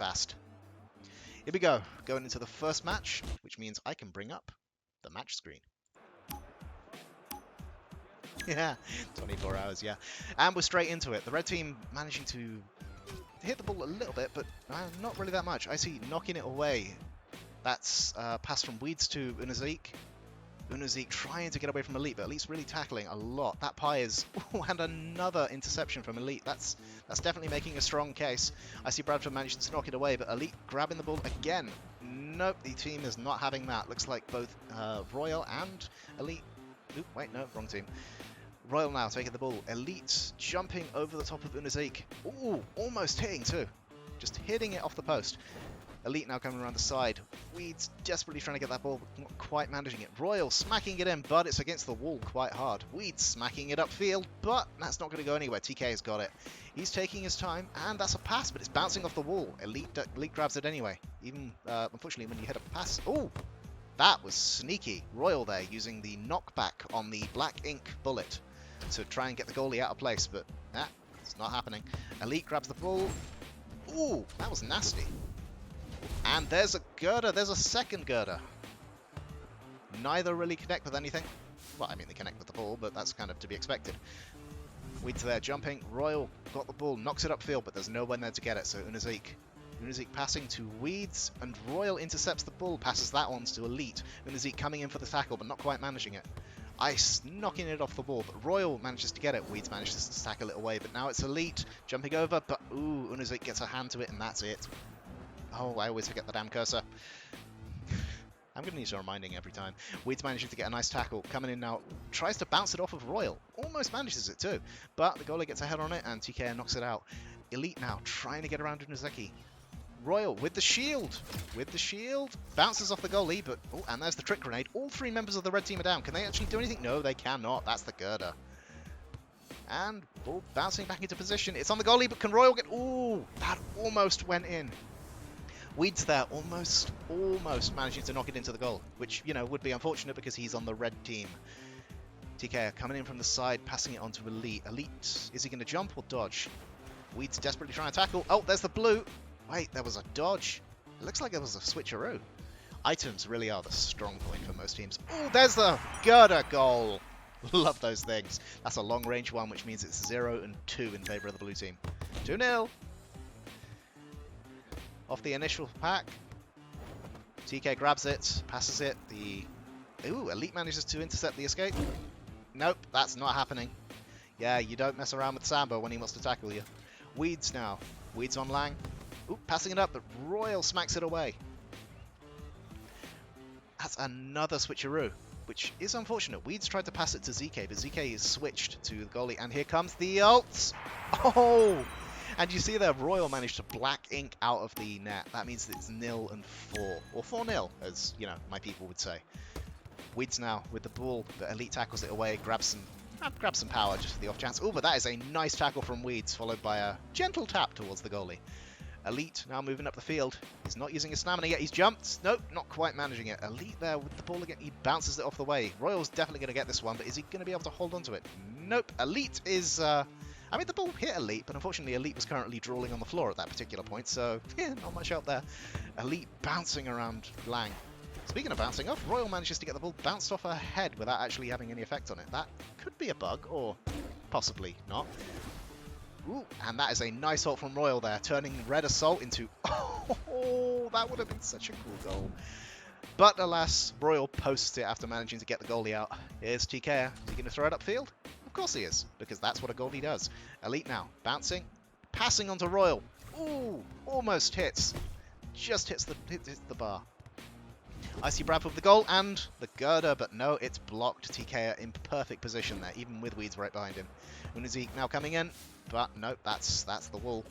fast. Here we go, going into the first match, which means I can bring up the match screen. Yeah, 24 hours, yeah. And we're straight into it. The red team managing to hit the ball a little bit, but not really that much. I see knocking it away. That's pass from Weeds to Unazik. Unazik trying to get away from Elite, but Elite's really tackling a lot. That pie is... and another interception from Elite. That's definitely making a strong case. I see Bradford managing to knock it away, but Elite grabbing the ball again. Nope, the team is not having that. Looks like both Royal and Elite... Oop, wait, no, wrong team. Royal now taking the ball. Elite jumping over the top of Unazik. Ooh, almost hitting too. Just hitting it off the post. Elite now coming around the side. Weeds desperately trying to get that ball, but not quite managing it. Royal smacking it in, but it's against the wall quite hard. Weeds smacking it upfield, but that's not going to go anywhere. tkeR has got it. He's taking his time, and that's a pass, but it's bouncing off the wall. Elite grabs it anyway. Even, unfortunately, when you hit a pass... Oh! That was sneaky. Royal there using the knockback on the black ink bullet to try and get the goalie out of place, but it's not happening. Elite grabs the ball. Ooh, that was nasty. And there's a girder. There's a second girder. Neither really connect with anything. Well, I mean, they connect with the ball, but that's kind of to be expected. Weeds there jumping. Royal got the ball, knocks it upfield, but there's no one there to get it, so Unazik passing to Weeds, and Royal intercepts the ball, passes that on to Elite. Unazik coming in for the tackle, but not quite managing it. Ice knocking it off the ball, but Royal manages to get it. Weeds manages to tackle it away, but now it's Elite jumping over, but ooh, Unazik gets a hand to it, and that's it. Oh, I always forget the damn cursor. I'm going to need some reminding every time. Weeds manages to get a nice tackle. Coming in now, tries to bounce it off of Royal. Almost manages it too, but the goalie gets a head on it, and tkeR knocks it out. Elite now trying to get around Unazik. Royal with the shield. Bounces off the goalie, but... Oh, and there's the trick grenade. All three members of the red team are down. Can they actually do anything? No, they cannot. That's the girder. And ball bouncing back into position. It's on the goalie, but can Royal get... Ooh, that almost went in. Weeds there, almost managing to knock it into the goal, which, you know, would be unfortunate because he's on the red team. tkeR coming in from the side, passing it on to Elite. Elite, is he going to jump or dodge? Weeds desperately trying to tackle. Oh, there's the blue. Wait, there was a dodge. It looks like there was a switcheroo. Items really are the strong point for most teams. Oh, there's the girder goal. Love those things. That's a long-range one, which means it's 0 and 2 in favour of the blue team. 2-0. Off the initial pack. tkeR grabs it, passes it. Ooh, Elite manages to intercept the escape. Nope, that's not happening. Yeah, you don't mess around with Sambo when he wants to tackle you. Weeds now. Weeds on Lang. Ooh, passing it up, but Royal smacks it away. That's another switcheroo, which is unfortunate. Weeds tried to pass it to ZK, but ZK is switched to the goalie, and here comes the ults. Oh! And you see there, Royal managed to black ink out of the net. That means it's 0 and 4, or 4-0, as you know, my people would say. Weeds now with the ball, but Elite tackles it away, grabs some power just for the off chance. Oh, but that is a nice tackle from Weeds, followed by a gentle tap towards the goalie. Elite now moving up the field. He's not using his stamina yet. He's jumped. Nope, not quite managing it. Elite there with the ball again. He bounces it off the way. Royal's definitely going to get this one, but is he going to be able to hold on to it? Nope. Elite is... I mean, the ball hit Elite, but unfortunately Elite was currently drooling on the floor at that particular point, so yeah, not much help there. Elite bouncing around Lang. Speaking of bouncing off, Royal manages to get the ball bounced off her head without actually having any effect on it. That could be a bug, or possibly not. Ooh, and that is a nice ult from Royal there, turning Red Assault into... Oh, that would have been such a cool goal. But alas, Royal posts it after managing to get the goalie out. Here's tkeR. Is he going to throw it upfield? Of course he is, because that's what a goalie does. Elite now, bouncing, passing onto Royal. Ooh, almost hits. Just hits the bar. I see Bradford with the goal and the girder, but no, it's blocked. tkeR in perfect position there, even with Weeds right behind him. Unazik now coming in, but no, that's the wall.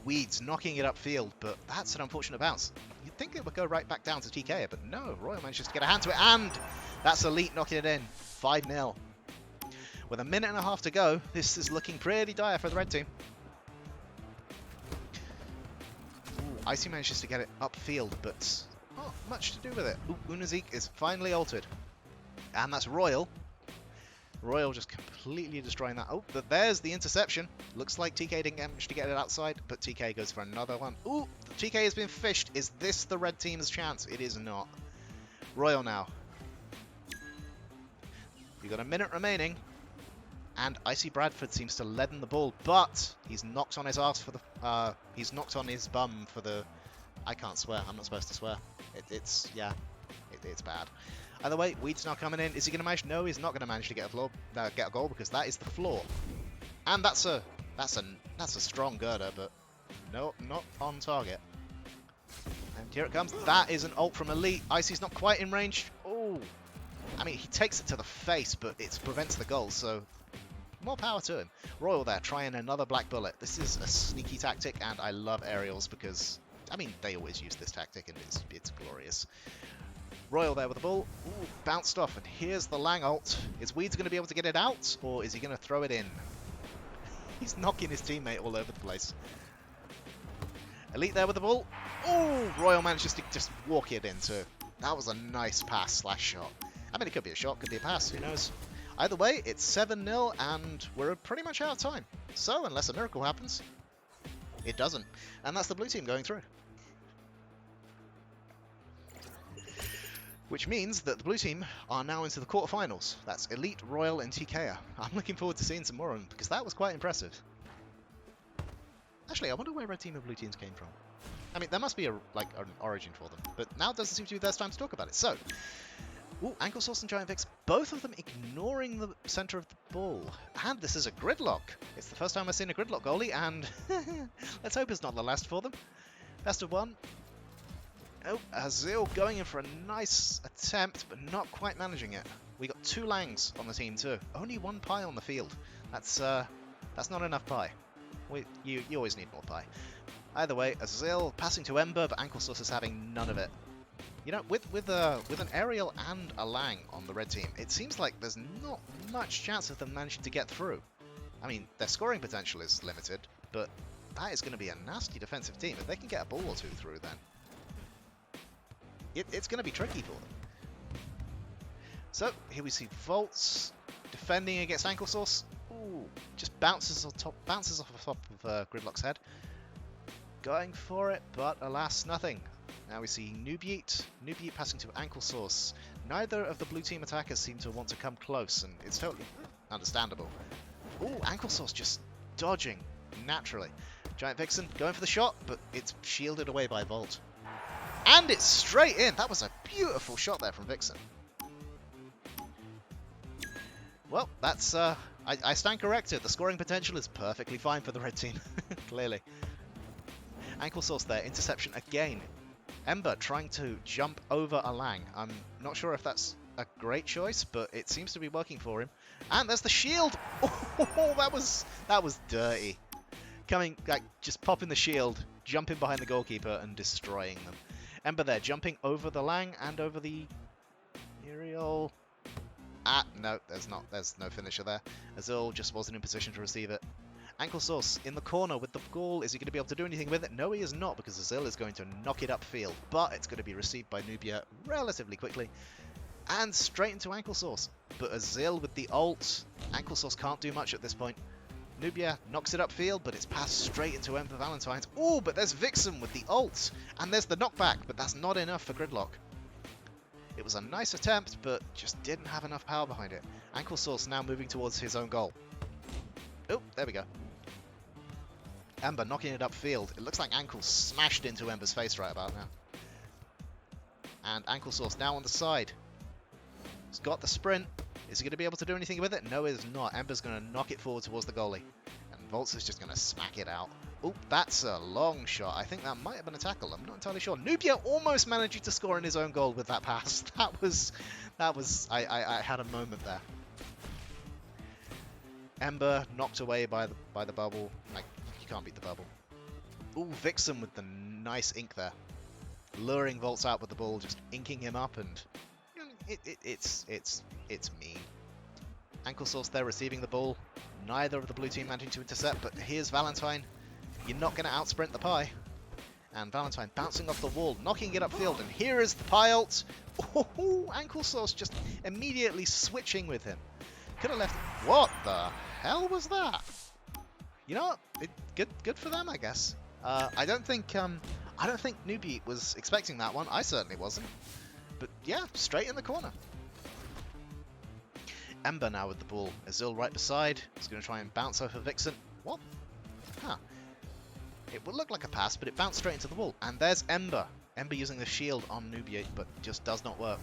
Weeds knocking it upfield, but that's an unfortunate bounce. You'd think it would go right back down to tkeR, but no, Royal manages to get a hand to it, and that's Elite knocking it in. 5-0. With a minute and a half to go, this is looking pretty dire for the red team. Ooh, Icy manages to get it upfield, but not much to do with it. Ooh, Unazik is finally altered. And that's Royal. Royal just completely destroying that. Oh, but there's the interception. Looks like tkeR didn't manage to get it outside, but tkeR goes for another one. Ooh, tkeR has been fished. Is this the red team's chance? It is not. Royal now. We've got a minute remaining, and Icy Bradford seems to leaden the ball, but he's knocked on his ass for the. He's knocked on his bum for the. I can't swear. I'm not supposed to swear. It's bad. Either way, Weed's now coming in. Is he going to manage? No, he's not going to manage to get a goal because that is the floor, and that's a strong girder, but no, not on target. And here it comes. That is an ult from Elite. Icy's not quite in range. Oh, I mean, he takes it to the face, but it prevents the goal, so more power to him. Royal there, trying another black bullet. This is a sneaky tactic, and I love aerials because, I mean, they always use this tactic, and it's glorious. Royal there with the ball. Ooh, bounced off, and here's the Lang ult. Is Weeds going to be able to get it out, or is he going to throw it in? He's knocking his teammate all over the place. Elite there with the ball. Oh, Royal manages to just walk it in too. That was a nice pass / shot. I mean, it could be a shot, could be a pass, who knows. Either way, it's 7-0, and we're pretty much out of time. So, unless a miracle happens, it doesn't. And that's the blue team going through. Which means that the blue team are now into the quarterfinals. That's Elite, Royal, and tkeR. I'm looking forward to seeing some more of them, because that was quite impressive. Actually, I wonder where red team and blue teams came from. I mean, there must be an origin for them, but now doesn't seem to be the best time to talk about it. So, ooh, Ankle Sauce and Giant Vix, both of them ignoring the center of the ball. And this is a gridlock. It's the first time I've seen a gridlock goalie, and let's hope it's not the last for them. Best of one. Oh, Azil going in for a nice attempt, but not quite managing it. We got 2 Langs on the team too. Only 1 pie on the field. That's not enough pie. You always need more pie. Either way, Azil passing to Ember, but Ankle Sauce is having none of it. You know, with an aerial and a Lang on the red team, it seems like there's not much chance of them managing to get through. I mean, their scoring potential is limited, but that is going to be a nasty defensive team. If they can get a ball or 2 through, then it's going to be tricky for them. So, here we see Volts defending against Ankle Sauce. Ooh, just bounces off the top of Gridlock's head. Going for it, but alas, nothing. Now we see Nubiet passing to Ankle Sauce. Neither of the blue team attackers seem to want to come close, and it's totally understandable. Ooh, Ankle Sauce just dodging naturally. Giant Vixen going for the shot, but it's shielded away by Volt. And it's straight in. That was a beautiful shot there from Vixen. Well, that's I stand corrected. The scoring potential is perfectly fine for the red team, clearly. Ankle Sauce there, interception again. Ember trying to jump over a Lang. I'm not sure if that's a great choice, but it seems to be working for him. And there's the shield. Oh, that was dirty. Coming, like, just popping the shield, jumping behind the goalkeeper and destroying them. Ember there, jumping over the Lang and over the aerial. No, there's no finisher there. Azul just wasn't in position to receive it. Ankle Sauce in the corner with the ball. Is he going to be able to do anything with it? No, he is not, because Azil is going to knock it upfield. But it's going to be received by Nubia relatively quickly. And straight into Ankle Sauce. But Azil with the ult. Ankle Sauce can't do much at this point. Nubia knocks it upfield, but it's passed straight into Ember Valentine's. Oh, but there's Vixen with the ult. And there's the knockback, but that's not enough for Gridlock. It was a nice attempt, but just didn't have enough power behind it. Ankle Sauce now moving towards his own goal. Oh, there we go. Ember knocking it upfield. It looks like Ankle smashed into Ember's face right about now. And Ankle Sauce now on the side. He's got the sprint. Is he going to be able to do anything with it? No, he's not. Ember's going to knock it forward towards the goalie. And Volts is just going to smack it out. Oh, that's a long shot. I think that might have been a tackle. I'm not entirely sure. Nubia almost managed to score in his own goal with that pass. I had a moment there. Ember knocked away by the bubble. Like, you can't beat the bubble. Ooh, Vixen with the nice ink there. Luring Volts out with the ball, just inking him up, and it's mean. Ankle Sauce there receiving the ball. Neither of the blue team managing to intercept, but here's Valentine. You're not going to outsprint the pie. And Valentine bouncing off the wall, knocking it upfield, and here is the pie ult. Oh, Ankle Sauce just immediately switching with him. Could have left. What the hell was that? You know what? Good for them, I guess. I don't think Newbie was expecting that one. I certainly wasn't. But yeah, straight in the corner. Ember now with the ball. Azil right beside. He's going to try and bounce over Vixen. What? Huh. It would look like a pass, but it bounced straight into the wall. And there's Ember. Ember using the shield on Newbie, but just does not work.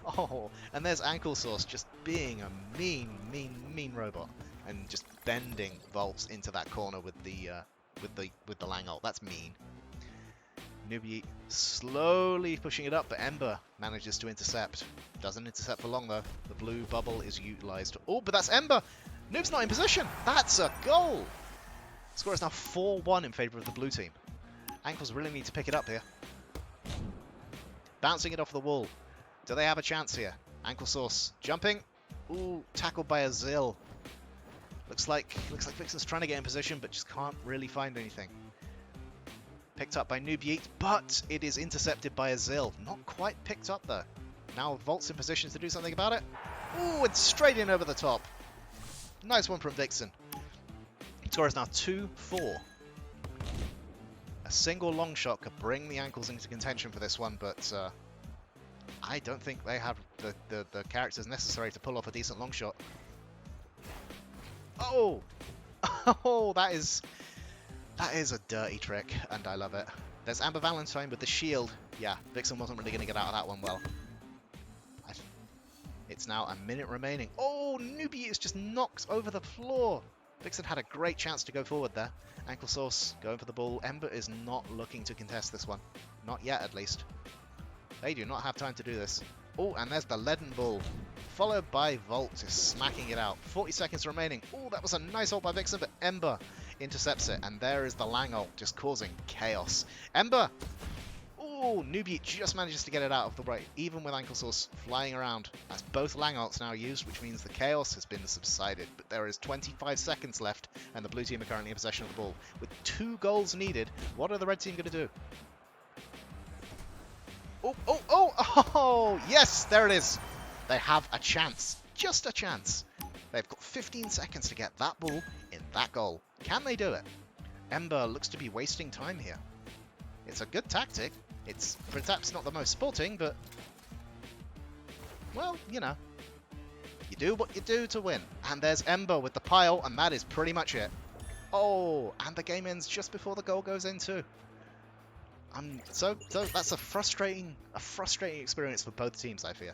Oh, and there's Ankle Sauce just being a mean robot and just bending vaults into that corner with the Lang ult. That's mean. Newbie slowly pushing it up, but Ember manages to intercept. Doesn't intercept for long though. The blue bubble is utilized. Oh, but that's Ember. Noob's not in position. That's a goal. Score is now 4-1 in favor of the blue team. Ankles really need to pick it up here. Bouncing it off the wall. Do they have a chance here? Ankle Sauce jumping. Ooh, tackled by Azil. Looks like Vixen's trying to get in position, but just can't really find anything. Picked up by Noob Yeet, but it is intercepted by Azil. Not quite picked up though. Now Volt's in position to do something about it. Ooh, it's straight in over the top. Nice one from Vixen. Score is now 2-4. A single long shot could bring the Ankles into contention for this one, but I don't think they have the characters necessary to pull off a decent long shot. Oh! Oh, that is a dirty trick, and I love it. There's Amber Valentine with the shield. Yeah, Vixen wasn't really going to get out of that one well. It's now a minute remaining. Oh, Newbie is just knocked over the floor. Vixen had a great chance to go forward there. Ankle Sauce going for the ball. Ember is not looking to contest this one. Not yet, at least. They do not have time to do this. Oh, and there's the leaden ball. Followed by Volt, just smacking it out. 40 seconds remaining. Oh, that was a nice ult by Vixen, but Ember intercepts it. And there is the Lang ult, just causing chaos. Ember! Oh, Newbie just manages to get it out of the way, even with Ankle Sauce flying around. That's both Lang ults now used, which means the chaos has been subsided. But there is 25 seconds left, and the blue team are currently in possession of the ball. With 2 goals needed, what are the red team going to do? Oh, yes, there it is. They have a chance, just a chance. They've got 15 seconds to get that ball in that goal. Can they do it? Ember looks to be wasting time here. It's a good tactic. It's perhaps not the most sporting, but, well, you know. You do what you do to win. And there's Ember with the pile, and that is pretty much it. Oh, and the game ends just before the goal goes in too. So that's a frustrating experience for both teams, I fear.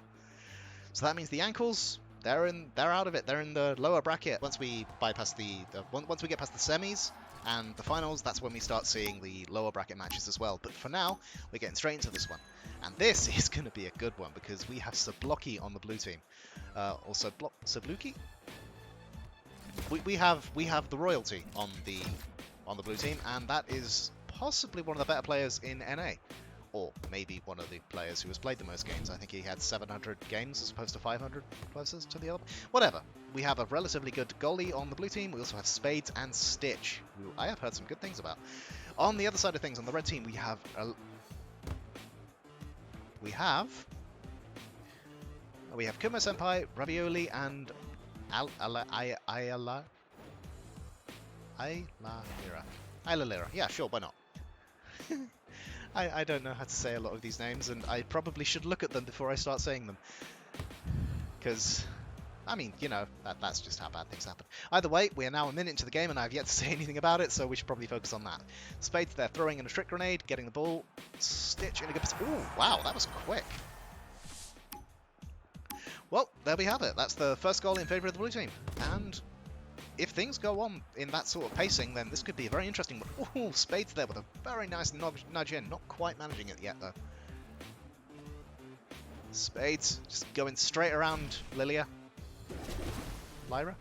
So that means the Ankles, they're out of it. They're in the lower bracket. Once we bypass once we get past the semis and the finals, that's when we start seeing the lower bracket matches as well. But for now, we're getting straight into this one. And this is going to be a good one because we have Sablocky on the blue team. Also, Sabluki? We have the royalty on the blue team, and that is possibly one of the better players in NA. Or maybe one of the players who has played the most games. I think he had 700 games as opposed to 500 closest to the other. Whatever. We have a relatively good goalie on the blue team. We also have Spades and Stitch, who I have heard some good things about. On the other side of things, on the red team, we have Kumosenpai, Ravioli, and Aylalira. Aylalira. Yeah, sure, why not? I don't know how to say a lot of these names, and I probably should look at them before I start saying them. Because, I mean, you know, that's just how bad things happen. Either way, we are now a minute into the game, and I have yet to say anything about it, so we should probably focus on that. Spades there, throwing in a trick grenade, getting the ball. Stitch in a good position. Ooh, wow, that was quick. Well, there we have it. That's the first goal in favour of the blue team. And if things go on in that sort of pacing, then this could be a very interesting one. Ooh, Spades there with a very nice nudge in. Not quite managing it yet, though. Spades just going straight around Lilia. Lyra?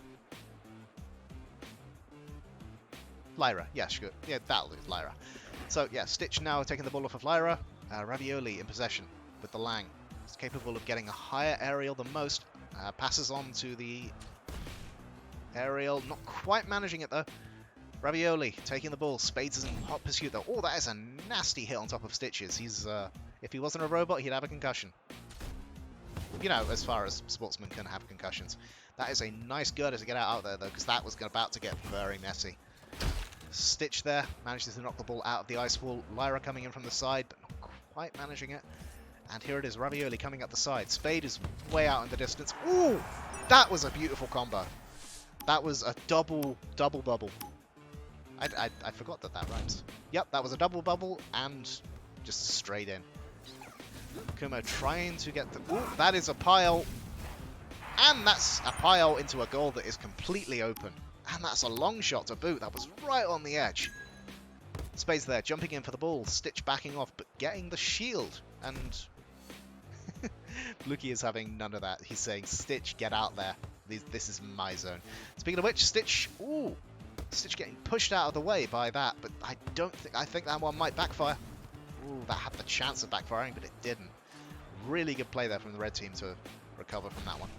Lyra, yeah, sure. Yeah, that'll do, Lyra. So, yeah, Stitch now taking the ball off of Lyra. Ravioli in possession with the Lang. He's capable of getting a higher aerial than most. Passes on to the aerial, not quite managing it though. Ravioli taking the ball. Spades is in hot pursuit though. Oh, that is a nasty hit on top of Stitches. He's if he wasn't a robot, he'd have a concussion. You know, as far as sportsmen can have concussions. That is a nice girder to get out there though, because that was about to get very messy. Stitch there, manages to knock the ball out of the ice wall. Lyra coming in from the side, but not quite managing it. And here it is, Ravioli coming up the side. Spade is way out in the distance. Ooh! That was a beautiful combo. That was a double bubble. I forgot that rhymes. Yep, that was a double bubble and just straight in. Kumo trying to get the... Ooh, that is a pile. And that's a pile into a goal that is completely open. And that's a long shot to boot. That was right on the edge. Spade's there, jumping in for the ball. Stitch backing off, but getting the shield. And Luki is having none of that. He's saying, Stitch, get out there. This is my zone. Speaking of which, Stitch... Ooh! Stitch getting pushed out of the way by that, but I think that one might backfire. Ooh, that had the chance of backfiring, but it didn't. Really good play there from the red team to recover from that one.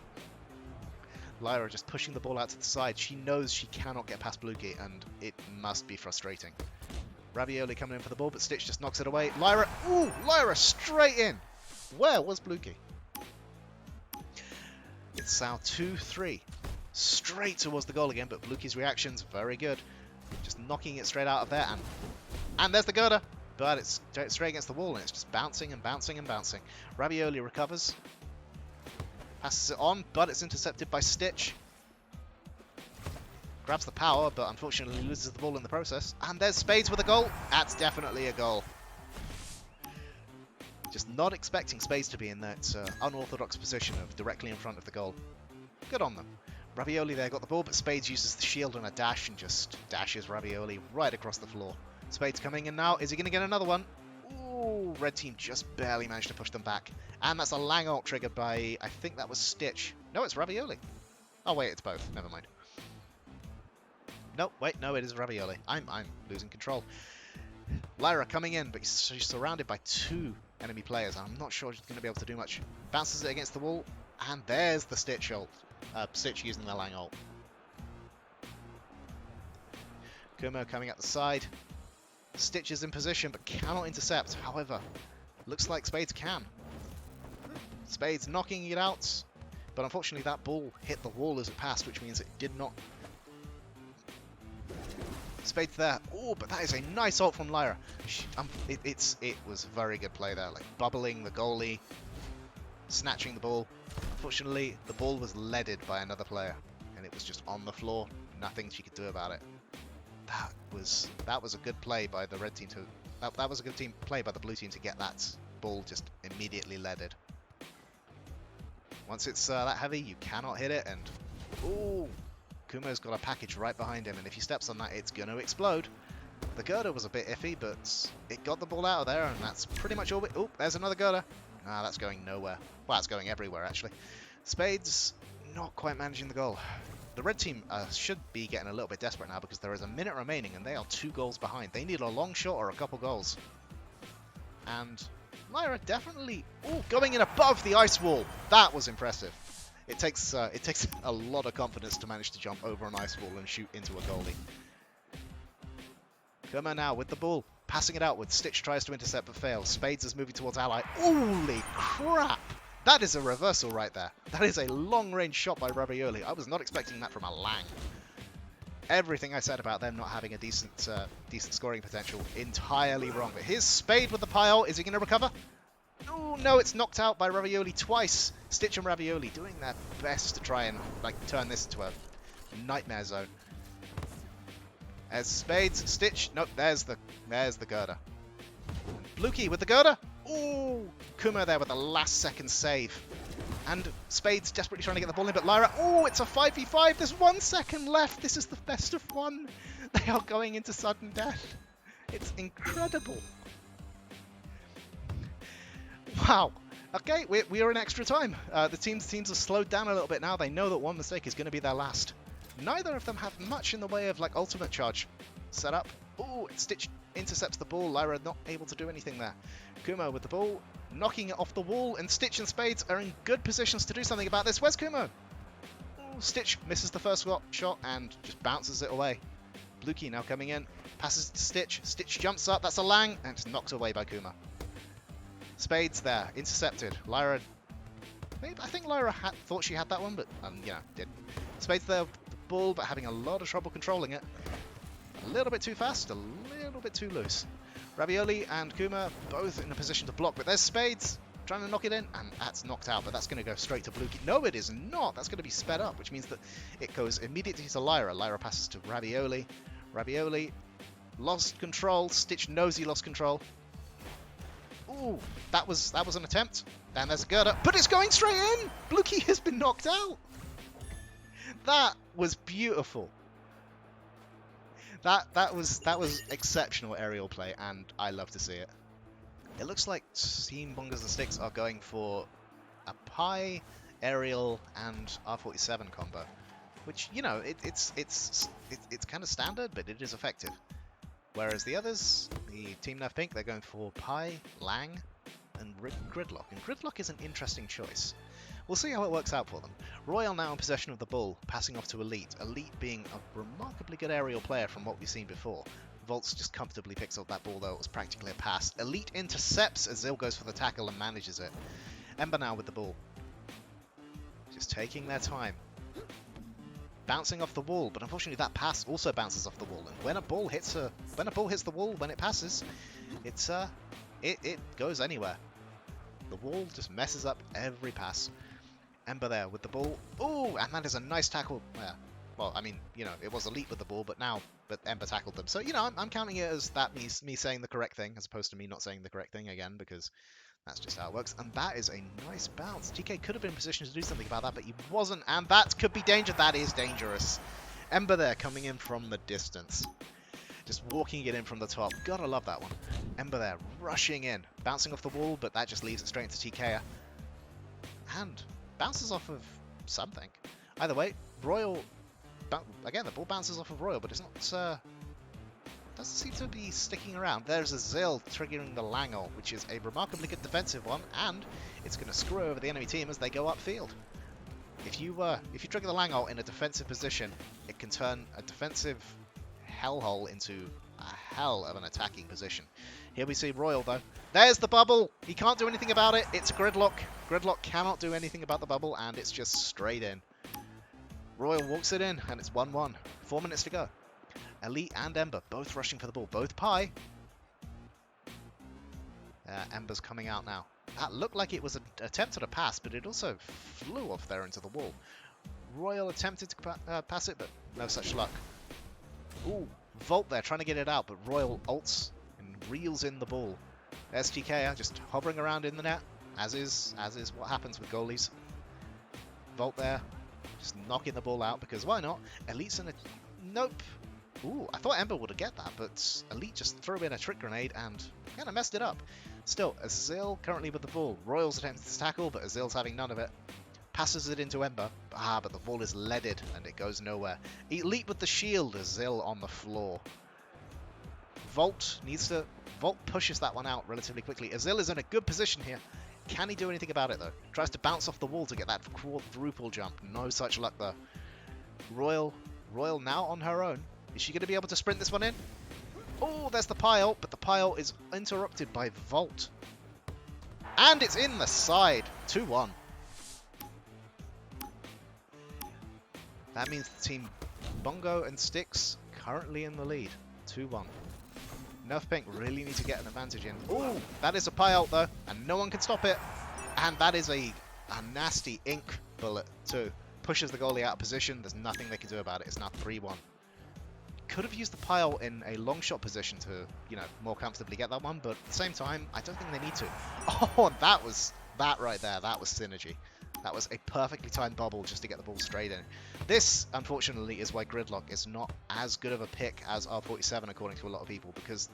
Lyra just pushing the ball out to the side. She knows she cannot get past Bluki, and it must be frustrating. Ravioli coming in for the ball, but Stitch just knocks it away. Lyra, ooh, Lyra straight in. Where was Bluki? It's now 2-3. Straight towards the goal again, but Bluki's reaction's very good. Just knocking it straight out of there, and there's the girder. But it's straight against the wall, and it's just bouncing and bouncing and bouncing. Ravioli recovers. Passes it on, but it's intercepted by Stitch. Grabs the power, but unfortunately loses the ball in the process. And there's Spades with a goal. That's definitely a goal. Just not expecting Spades to be in that unorthodox position of directly in front of the goal. Good on them. Ravioli there got the ball, but Spades uses the shield on a dash and just dashes Ravioli right across the floor. Spades coming in now. Is he going to get another one? Ooh, red team just barely managed to push them back. And that's a Lang ult triggered by, I think that was Stitch. No, it's Ravioli. Oh, wait, it's both. Never mind. No, wait, no, it is Ravioli. I'm losing control. Lyra coming in, but she's surrounded by two enemy players. I'm not sure she's going to be able to do much. Bounces it against the wall, and there's the Stitch ult. Stitch using the Lang ult. Kumo coming up the side. Stitch is in position, but cannot intercept. However, looks like Spades can. Spades knocking it out, but unfortunately that ball hit the wall as it passed, which means it did not. Spades there. Oh, but that is a nice ult from Lyra. It was very good play there, like bubbling the goalie, snatching the ball. Unfortunately, the ball was leaded by another player, and it was just on the floor. Nothing she could do about it. That was a good play by the red team to. That was a good play by the blue team to get that ball just immediately leaded. Once it's that heavy, you cannot hit it, and ooh, Kumo's got a package right behind him, and if he steps on that, it's going to explode. The girder was a bit iffy, but it got the ball out of there, and that's pretty much all. Oh, there's another girder. Nah, that's going nowhere. Well, it's going everywhere, actually. Spades not quite managing the goal. The red team should be getting a little bit desperate now because there is a minute remaining and they are 2 goals behind. They need a long shot or a couple goals. And Lyra definitely going in above the ice wall. That was impressive. It takes a lot of confidence to manage to jump over an ice wall and shoot into a goalie. Kumo now with the ball, passing it outwards. Stitch tries to intercept but fails. Spades is moving towards Ally. Holy crap! That is a reversal right there. That is a long-range shot by Ravioli. I was not expecting that from a Lang. Everything I said about them not having a decent scoring potential, entirely wrong. But here's Spade with the pile. Is he going to recover? Oh, no, it's knocked out by Ravioli twice. Stitch and Ravioli doing their best to try and turn this into a nightmare zone. As Spades, Stitch, nope, there's the girder. Bluki with the girder. Ooh, Kumo there with the last second save. And Spades desperately trying to get the ball in, but Lyra, it's a 5v5. There's 1 second left. This is the best of one. They are going into sudden death. It's incredible. Wow. Okay, we are in extra time. The teams have slowed down a little bit now. They know that one mistake is going to be their last. Neither of them have much in the way of ultimate charge set up. Ooh, Stitch intercepts the ball. Lyra not able to do anything there. Kumo with the ball, knocking it off the wall, and Stitch and Spades are in good positions to do something about this. Where's Kumo? Ooh, Stitch misses the first shot and just bounces it away. Bluki now coming in, passes to Stitch. Stitch jumps up, that's a Lang, and it's knocked away by Kumo. Spades there, intercepted. Lyra, I think Lyra thought she had that one, but didn't. Spades there with the ball, but having a lot of trouble controlling it. A little bit too fast, a little bit too loose. Ravioli and Kuma both in a position to block, but there's Spades trying to knock it in, and that's knocked out, but that's going to go straight to Bluky. No, it is not. That's going to be sped up, which means that it goes immediately to Lyra. Lyra passes to Ravioli. Ravioli lost control. Stitch knows he lost control. Ooh, that was an attempt. And there's a girder, but it's going straight in! Bluky has been knocked out! That was beautiful. That was exceptional aerial play, and I love to see it. It looks like Team Bongos and Sticks are going for a Pi, aerial, and R47 combo, which, you know, it's kind of standard, but it is effective. Whereas the others, the Team Nerf Pink, they're going for Pi, Lang, and Gridlock. And Gridlock is an interesting choice. We'll see how it works out for them. Royal now in possession of the bull, passing off to Elite. Elite being a remarkably good aerial player from what we've seen before. Volts just comfortably picks up that ball, though it was practically a pass. Elite intercepts as Zil goes for the tackle and manages it. Ember now with the ball. Just taking their time. Bouncing off the wall, but unfortunately that pass also bounces off the wall. And when a ball hits the wall, when it passes, it goes anywhere. The wall just messes up every pass. Ember there with the ball. Ooh, and that is a nice tackle. Yeah. Well, I mean, you know, it was Elite with the ball, but Ember tackled them. So, you know, I'm counting it as that me saying the correct thing, as opposed to me not saying the correct thing again, because that's just how it works. And that is a nice bounce. tkeR could have been in position to do something about that, but he wasn't, and that could be danger. That is dangerous. Ember there coming in from the distance. Just walking it in from the top. Gotta love that one. Ember there, rushing in. Bouncing off the wall, but that just leaves it straight into tkeR. And bounces off of something. Either way, Royal... Again, the ball bounces off of Royal, but it's not... doesn't seem to be sticking around. There's a Zil triggering the Langle, which is a remarkably good defensive one, and it's going to screw over the enemy team as they go upfield. If you trigger the Langle in a defensive position, it can turn a defensive hellhole into a hell of an attacking position. Here we see Royal, though. There's the bubble! He can't do anything about it. It's Gridlock. Gridlock cannot do anything about the bubble, and it's just straight in. Royal walks it in, and it's 1-1. 4 minutes to go. Elite and Ember both rushing for the ball. Both Pi. Ember's coming out now. That looked like it was an attempt at a pass, but it also flew off there into the wall. Royal attempted to pass it, but no such luck. Ooh, Volt there trying to get it out, but Royal ults and reels in the ball. There's tkeR just hovering around in the net, as is what happens with goalies. Volt there, just knocking the ball out, because why not? Elite's in a... Nope. Ooh, I thought Ember would have get that, but Elite just threw in a trick grenade and kind of messed it up. Still, Azil currently with the ball. Royals attempts to tackle, but Azil's having none of it. Passes it into Ember. But the ball is leaded and it goes nowhere. Elite with the shield. Azil on the floor. Volt pushes that one out relatively quickly. Azil is in a good position here. Can he do anything about it, though? Tries to bounce off the wall to get that quadruple jump. No such luck, though. Royal now on her own. Is she going to be able to sprint this one in? Oh, there's the pile, but the pile is interrupted by Volt. And it's in the side. 2-1. That means the team Bongo and Sticks currently in the lead. 2-1. Nerf Pink really need to get an advantage in. Oh, that is a pile, though, and no one can stop it. And that is a nasty ink bullet, too. Pushes the goalie out of position. There's nothing they can do about it. It's now 3-1. Could have used the pile in a long shot position to, you know, more comfortably get that one, but at the same time, I don't think they need to. Oh, that right there. That was synergy. That was a perfectly timed bubble just to get the ball straight in. This, unfortunately, is why Gridlock is not as good of a pick as R47, according to a lot of people, because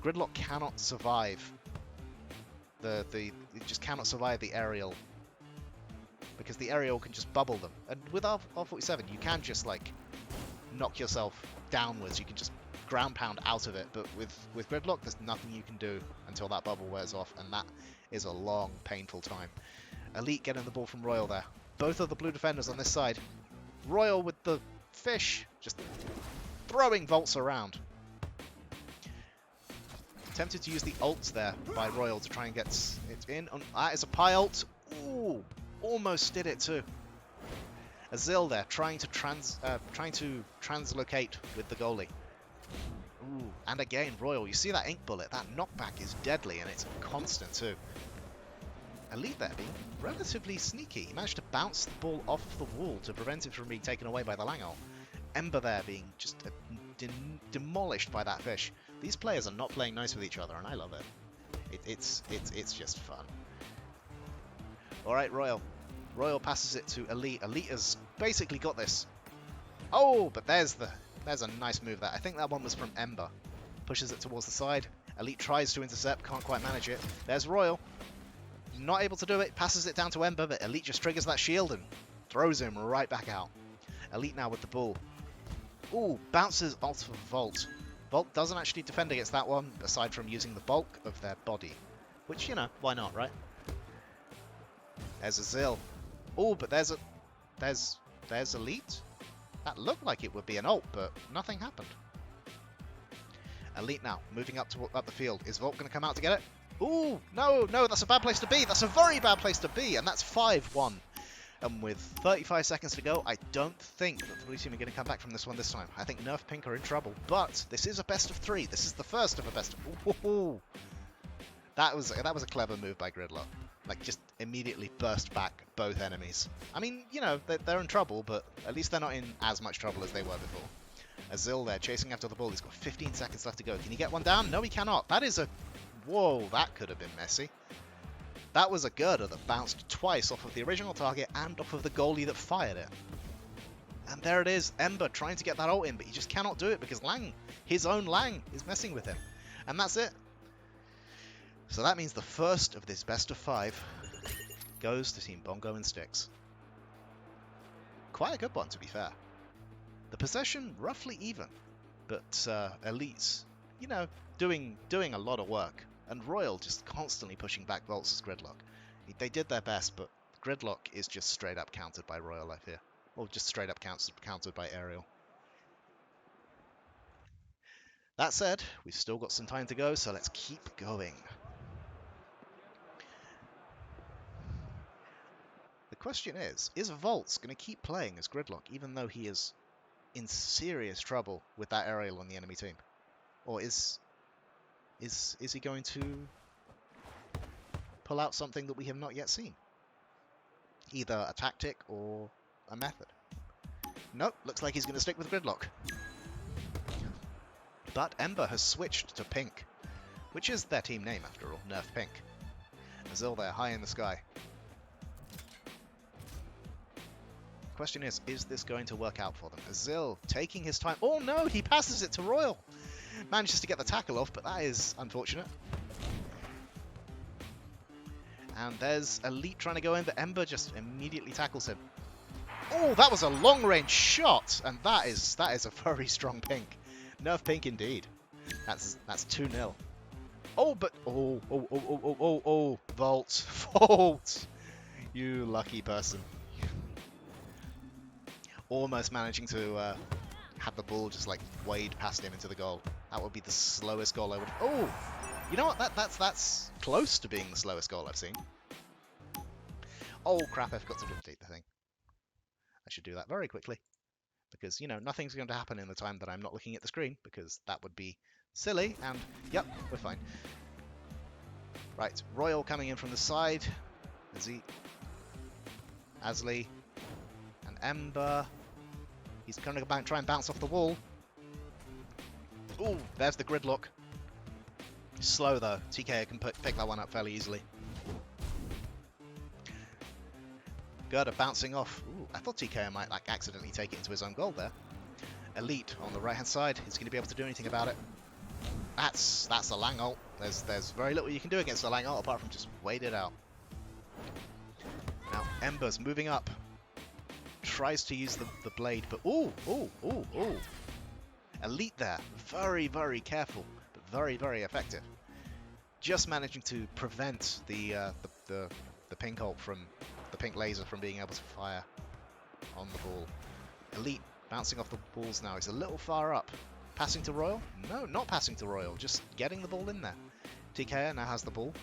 Gridlock cannot survive it just cannot survive the aerial, because the aerial can just bubble them. And with R47, you can just, like, knock yourself downwards. You can just ground pound out of it, but with Gridlock, there's nothing you can do until that bubble wears off, and that is a long, painful time. Elite getting the ball from Royal there. Both of the blue defenders on this side. Royal with the fish, just throwing Volts around. Tempted to use the ults there by Royal to try and get it in. That is a Pi ult. Ooh, almost did it too. Azil there trying to translocate with the goalie. And again, Royal, you see that ink bullet, that knockback is deadly, and it's constant too. Elite there being relatively sneaky. He managed to bounce the ball off the wall to prevent it from being taken away by the Langol. Ember there being just demolished by that fish. These players are not playing nice with each other, and I love it. It's just fun. Alright, Royal. Royal passes it to Elite. Elite has basically got this. Oh, but there's a nice move there. I think that one was from Ember. Pushes it towards the side. Elite tries to intercept, can't quite manage it. There's Royal. Not able to do it, passes it down to Ember, but Elite just triggers that shield and throws him right back out. Elite now with the ball. Ooh, bounces off of Volt. Volt doesn't actually defend against that one, aside from using the bulk of their body. Which, you know, why not, right? There's a Zill. Ooh, but there's Elite. That looked like it would be an ult, but nothing happened. Elite now, moving up the field. Is Volt going to come out to get it? Ooh, no, that's a bad place to be. That's a very bad place to be, and that's 5-1. And with 35 seconds to go, I don't think that the blue team are going to come back from this one this time. I think Nerf Pink are in trouble, but this is a best of 3. This is the first of a best of... Ooh. That was a clever move by Gridlock. Like, just immediately burst back both enemies. I mean, you know, they're in trouble, but at least they're not in as much trouble as they were before. Azil there, chasing after the ball. He's got 15 seconds left to go. Can he get one down? No, he cannot. That is a... Whoa, that could have been messy. That was a girder that bounced twice off of the original target and off of the goalie that fired it. And there it is, Ember trying to get that ult in, but he just cannot do it because Lang, his own Lang, is messing with him. And that's it. So that means the first of this best of 5 goes to Team Bongo and Sticks. Quite a good one, to be fair. The possession, roughly even, but Elite's, you know, doing a lot of work. And Royal just constantly pushing back Volts' Gridlock. They did their best, but Gridlock is just straight up countered by Royal, I fear. Or just straight up countered by Aerial. That said, we've still got some time to go, so let's keep going. The question is Volts going to keep playing as Gridlock, even though he is in serious trouble with that Aerial on the enemy team? Or is he going to pull out something that we have not yet seen? Either a tactic or a method. Nope, looks like he's going to stick with Gridlock. But Ember has switched to Pink, which is their team name after all, Nerf Pink. Azil there, high in the sky. Question is this going to work out for them? Azil taking his time. Oh no, he passes it to Royal. Manages to get the tackle off, but that is unfortunate. And there's Elite trying to go in, but Ember just immediately tackles him. Oh, that was a long-range shot, and that is a very strong Pink. Nerf Pink indeed. That's 2-0. Oh, but oh, Volt, you lucky person. Almost managing to have the ball just like wade past him into the goal. That would be the slowest goal I would... Oh! You know what? That's close to being the slowest goal I've seen. Oh, crap, I forgot to update the thing. I should do that very quickly. Because, you know, nothing's going to happen in the time that I'm not looking at the screen, because that would be silly, and, yep, we're fine. Right, Royal coming in from the side. Asli. And Ember. He's going to try and bounce off the wall. Ooh, there's the Gridlock. Slow though. tkeR can pick that one up fairly easily. Gerda bouncing off. Ooh, I thought tkeR might like accidentally take it into his own goal there. Elite on the right hand side. Is he going to be able to do anything about it? That's a Lang ult. There's very little you can do against a Lang ult apart from just wait it out. Now Ember's moving up. Tries to use the blade, but ooh. Elite there, very, very careful, but very, very effective. Just managing to prevent the pink ult from the pink laser from being able to fire on the ball. Elite bouncing off the balls now. He's a little far up. Passing to Royal? No, not passing to Royal. Just getting the ball in there. tkeR now has the ball.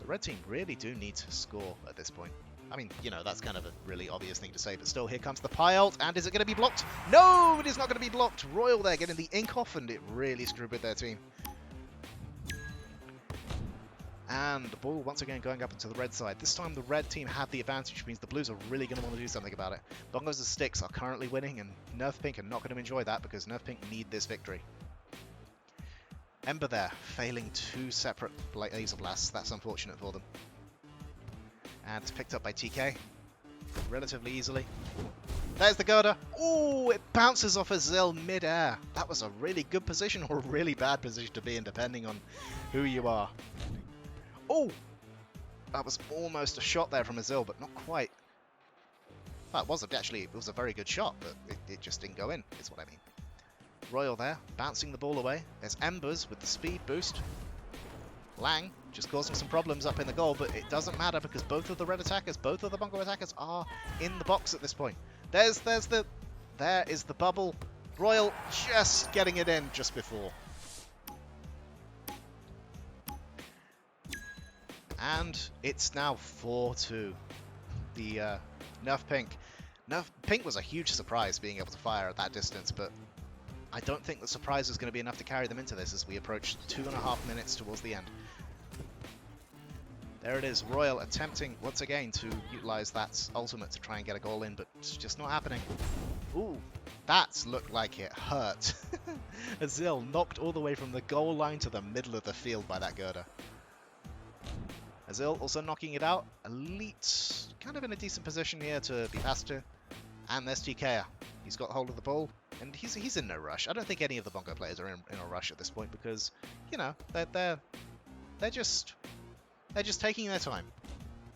The red team really do need to score at this point. I mean, you know, that's kind of a really obvious thing to say, but still, here comes the pie ult, and is it going to be blocked? No, it is not going to be blocked. Royal there getting the ink off, and it really screwed with their team. And the ball once again going up into the red side. This time the red team have the advantage, which means the blues are really going to want to do something about it. Bongos and Sticks are currently winning, and Nerf Pink are not going to enjoy that because Nerf Pink need this victory. Ember there, failing 2 separate laser blasts. That's unfortunate for them. And it's picked up by tkeR relatively easily. There's the Gerda. Ooh, it bounces off Azil mid-air. That was a really good position or a really bad position to be in, depending on who you are. Oh, that was almost a shot there from Azil, but not quite. Well, it wasn't actually. It was a very good shot, but it just didn't go in, is what I mean. Royal there, bouncing the ball away. There's Embers with the speed boost. Lang just causing some problems up in the goal, but it doesn't matter because both of the red attackers, both of the Bongo attackers are in the box at this point. There is the bubble. Royal just getting it in just before. And it's now 4-2. The Nerf Pink. Nerf Pink was a huge surprise being able to fire at that distance, but I don't think the surprise is going to be enough to carry them into this as we approach 2.5 minutes towards the end. There it is, Royal attempting once again to utilize that ultimate to try and get a goal in, but it's just not happening. Ooh, that looked like it hurt. Azil knocked all the way from the goal line to the middle of the field by that Gerda. Azil also knocking it out. Elite kind of in a decent position here to be faster. And there's tkeR. He's got hold of the ball, and he's in no rush. I don't think any of the Bongo players are in a rush at this point because, you know, they're just taking their time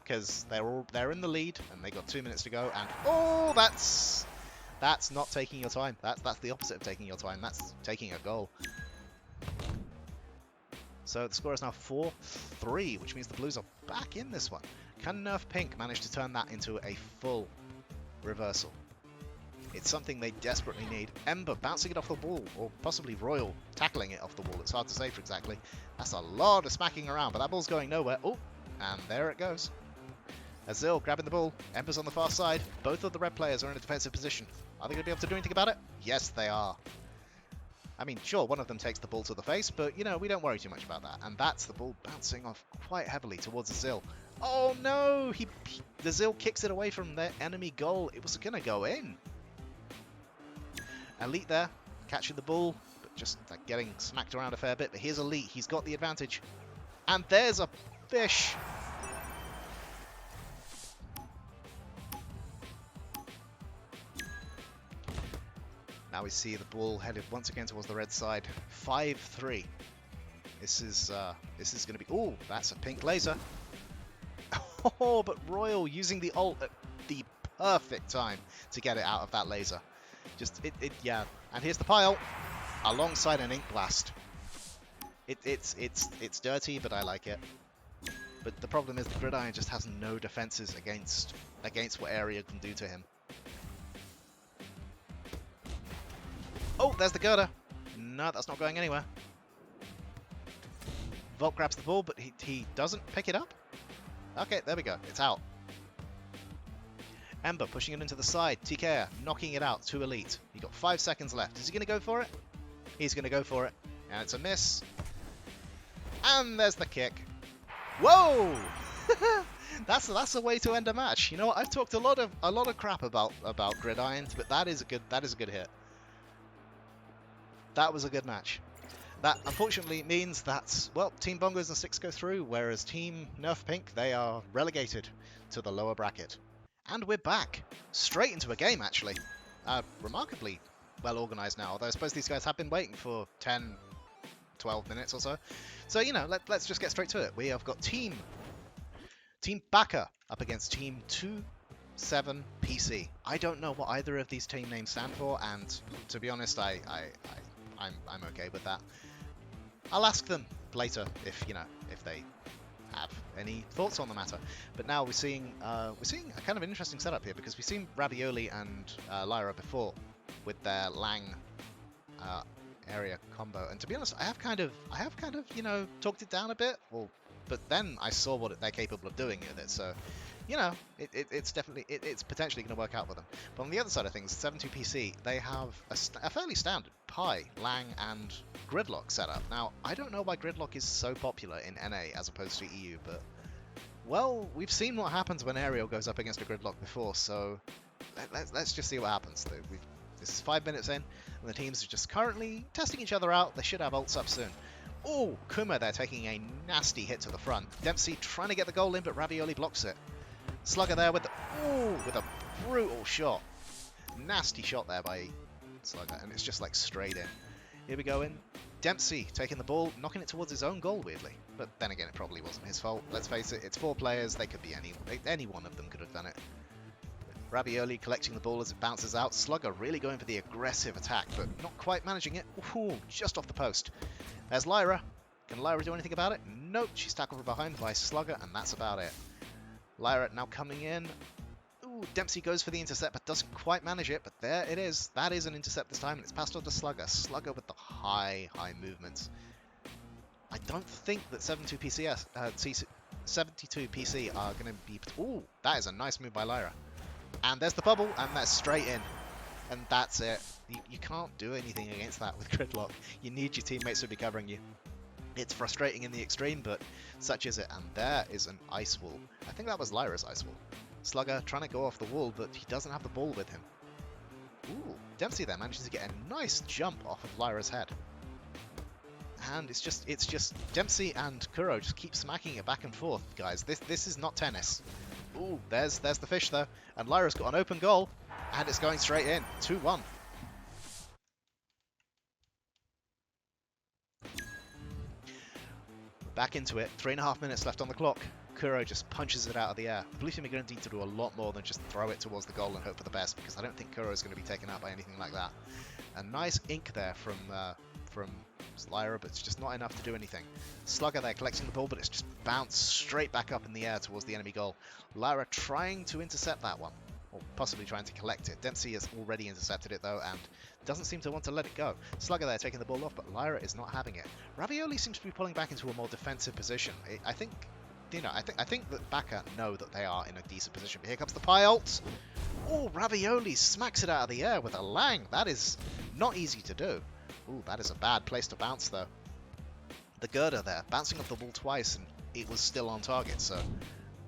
because they're in the lead and they got 2 minutes to go. And oh, that's not taking your time. That's the opposite of taking your time. That's taking a goal. So the score is now 4-3, which means the Blues are back in this one. Can Nerf Pink manage to turn that into a full reversal? It's something they desperately need. Ember bouncing it off the wall, or possibly Royal tackling it off the wall. It's hard to say for exactly. That's a lot of smacking around, but that ball's going nowhere. Oh, and there it goes. Azil grabbing the ball. Ember's on the far side. Both of the red players are in a defensive position. Are they going to be able to do anything about it? Yes, they are. I mean, sure, one of them takes the ball to the face, but, you know, we don't worry too much about that. And that's the ball bouncing off quite heavily towards Azil. Oh, no! Azil kicks it away from their enemy goal. It was going to go in. Elite there, catching the ball, but just like, getting smacked around a fair bit. But here's Elite. He's got the advantage. And there's a fish. Now we see the ball headed once again towards the red side. 5-3. This is going to be... Oh, that's a pink laser. Oh, but Royal using the ult at the perfect time to get it out of that laser. Yeah. And here's the pile alongside an ink blast. It's dirty, but I like it. But the problem is the Gridiron just has no defenses against what area can do to him. Oh, there's the Gerda. No, that's not going anywhere. Volt grabs the ball, but he doesn't pick it up. Okay, there we go. It's out. Ember pushing it into the side. tkeR knocking it out to Elite. He got 5 seconds left. Is he going to go for it? He's going to go for it. And it's a miss. And there's the kick. Whoa! That's a way to end a match. You know what? I've talked a lot of crap about Gridirons, but that is a good hit. That was a good match. That unfortunately means that, well, Team Bongos and Sticks go through, whereas Team Nerf Pink, they are relegated to the lower bracket. And we're back. Straight into a game, actually. Remarkably well organised now, although I suppose these guys have been waiting for 10, 12 minutes or so. So, you know, let's just get straight to it. We have got Team Baka up against Team 27 PC. I don't know what either of these team names stand for, and to be honest, I'm okay with that. I'll ask them later if they have any thoughts on the matter. But now we're seeing a kind of an interesting setup here because we've seen Ravioli and Aylalira before with their Lang area combo, and to be honest, I have kind of talked it down a bit, or but then I saw what they're capable of doing with it, so, you know, it's definitely, it's potentially going to work out for them. But on the other side of things, 7-2PC, they have a fairly standard Pi, Lang, and Gridlock setup. Now, I don't know why Gridlock is so popular in NA as opposed to EU, but, well, we've seen what happens when Aerial goes up against a Gridlock before, so let's just see what happens. This is 5 minutes in, and the teams are just currently testing each other out. They should have ults up soon. Oh, Kuma there taking a nasty hit to the front. Dempsey trying to get the goal in, but Ravioli blocks it. Slugger there with a brutal shot. Nasty shot there by Slugger, and it's just like straight in. Here we go in. Dempsey taking the ball, knocking it towards his own goal, weirdly. But then again, it probably wasn't his fault. Let's face it, it's 4 players. They could be any one of them could have done it. Ravioli collecting the ball as it bounces out. Slugger really going for the aggressive attack, but not quite managing it. Ooh, just off the post. There's Lyra. Can Lyra do anything about it? Nope, she's tackled from behind by Slugger, and that's about it. Lyra now coming in. Ooh, Dempsey goes for the intercept, but doesn't quite manage it, but there it is. That is an intercept this time, and it's passed on to Slugger. Slugger with the high movements. I don't think that 72PC are going to be... Ooh, that is a nice move by Lyra. And there's the bubble, and that's straight in. And that's it. You can't do anything against that with Gridlock. You need your teammates to be covering you. It's frustrating in the extreme, but such is it. And there is an ice wall. I think that was Lyra's ice wall. Slugger trying to go off the wall, but he doesn't have the ball with him. Ooh, Dempsey there manages to get a nice jump off of Lyra's head. And it's just Dempsey and kuro just keep smacking it back and forth, guys. This is not tennis. Ooh, there's the fish though, and Lyra's got an open goal, and it's going straight in. 2-1. Back into it. 3.5 minutes left on the clock. kuro just punches it out of the air. The blue team are going to need to do a lot more than just throw it towards the goal and hope for the best, because I don't think kuro is going to be taken out by anything like that. A nice ink there from Lyra, but it's just not enough to do anything. Slugger there collecting the ball, but it's just bounced straight back up in the air towards the enemy goal. Lyra trying to intercept that one, or possibly trying to collect it. Dempsey has already intercepted it though, and doesn't seem to want to let it go. Slugger there taking the ball off, but Lyra is not having it. Ravioli seems to be pulling back into a more defensive position. I think that Baka know that they are in a decent position. But here comes the Pi ult. Oh, Ravioli smacks it out of the air with a Lang. That is not easy to do. Ooh, that is a bad place to bounce, though. The girder there, bouncing off the ball twice, and it was still on target, so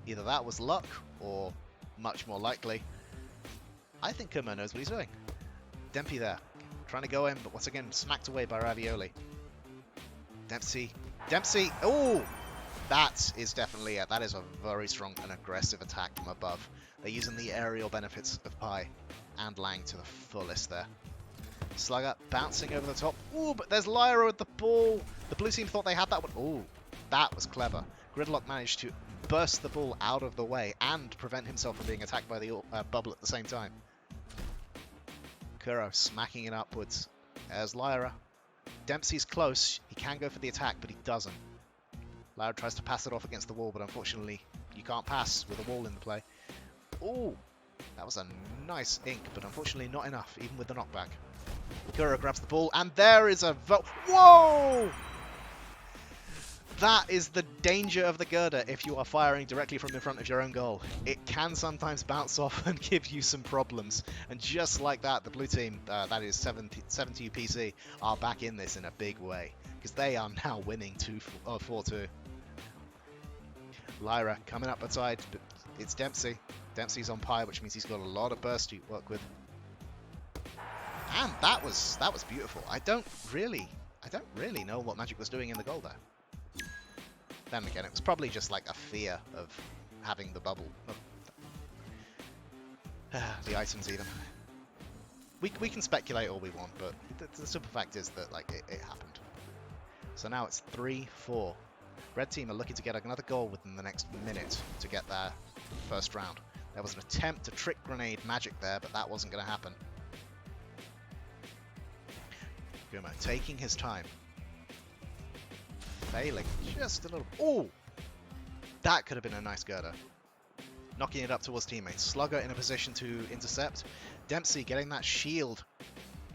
either that was luck, or much more likely, I think Kumo knows what he's doing. Dempsey there, trying to go in, but once again, smacked away by Ravioli. Dempsey, ooh! That is definitely it. That is a very strong and aggressive attack from above. They're using the aerial benefits of Pi and Lang to the fullest there. Slugger bouncing over the top. Ooh, but there's Lyra with the ball. The blue team thought they had that one. Ooh, that was clever. Gridlock managed to burst the ball out of the way and prevent himself from being attacked by the bubble at the same time. kuro smacking it upwards. There's Lyra. Dempsey's close. He can go for the attack, but he doesn't. Lyra tries to pass it off against the wall, but unfortunately you can't pass with a wall in the play. Ooh, that was a nice ink, but unfortunately not enough, even with the knockback. kuro grabs the ball, and there is a whoa! That is the danger of the girder if you are firing directly from in front of your own goal. It can sometimes bounce off and give you some problems. And just like that, the blue team, that is 70 PC, are back in this in a big way, because they are now winning 4-2. Lyra coming up outside, but it's Dempsey. Dempsey's on Pi, which means he's got a lot of burst to work with. And that was beautiful. I don't really know what Magic was doing in the goal there. Then again, it was probably just like a fear of having the bubble. The items even. We can speculate all we want, but the simple fact is that like it happened. So now it's 3-4. Red team are looking to get another goal within the next minute to get their first round. There was an attempt to trick grenade Magic there, but that wasn't going to happen. Kumo taking his time. Failing just a little. Oh! That could have been a nice girder. Knocking it up towards teammates. Slugger in a position to intercept. Dempsey getting that shield.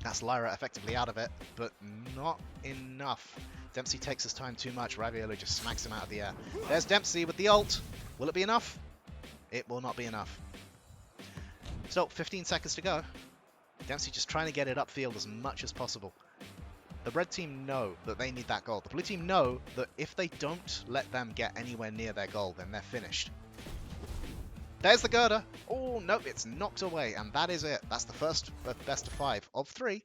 That's Lyra effectively out of it, but not enough Dempsey takes his time too much. Ravioli just smacks him out of the air. There's Dempsey with the ult. Will it be enough? It will not be enough. So, 15 seconds to go. Dempsey just trying to get it upfield as much as possible. The red team know that they need that goal. The blue team know that if they don't let them get anywhere near their goal, then they're finished. There's the girder. Oh, no, it's knocked away, and that is it. That's the first best of 5 of 3.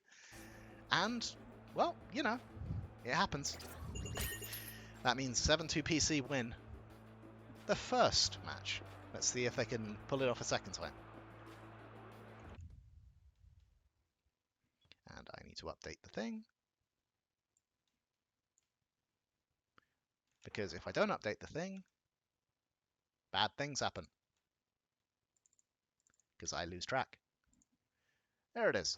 And, well, you know, it happens. That means 7-2 PC win the first match. Let's see if they can pull it off a second time. And I need to update the thing. Because if I don't update the thing, bad things happen. Because I lose track. There it is.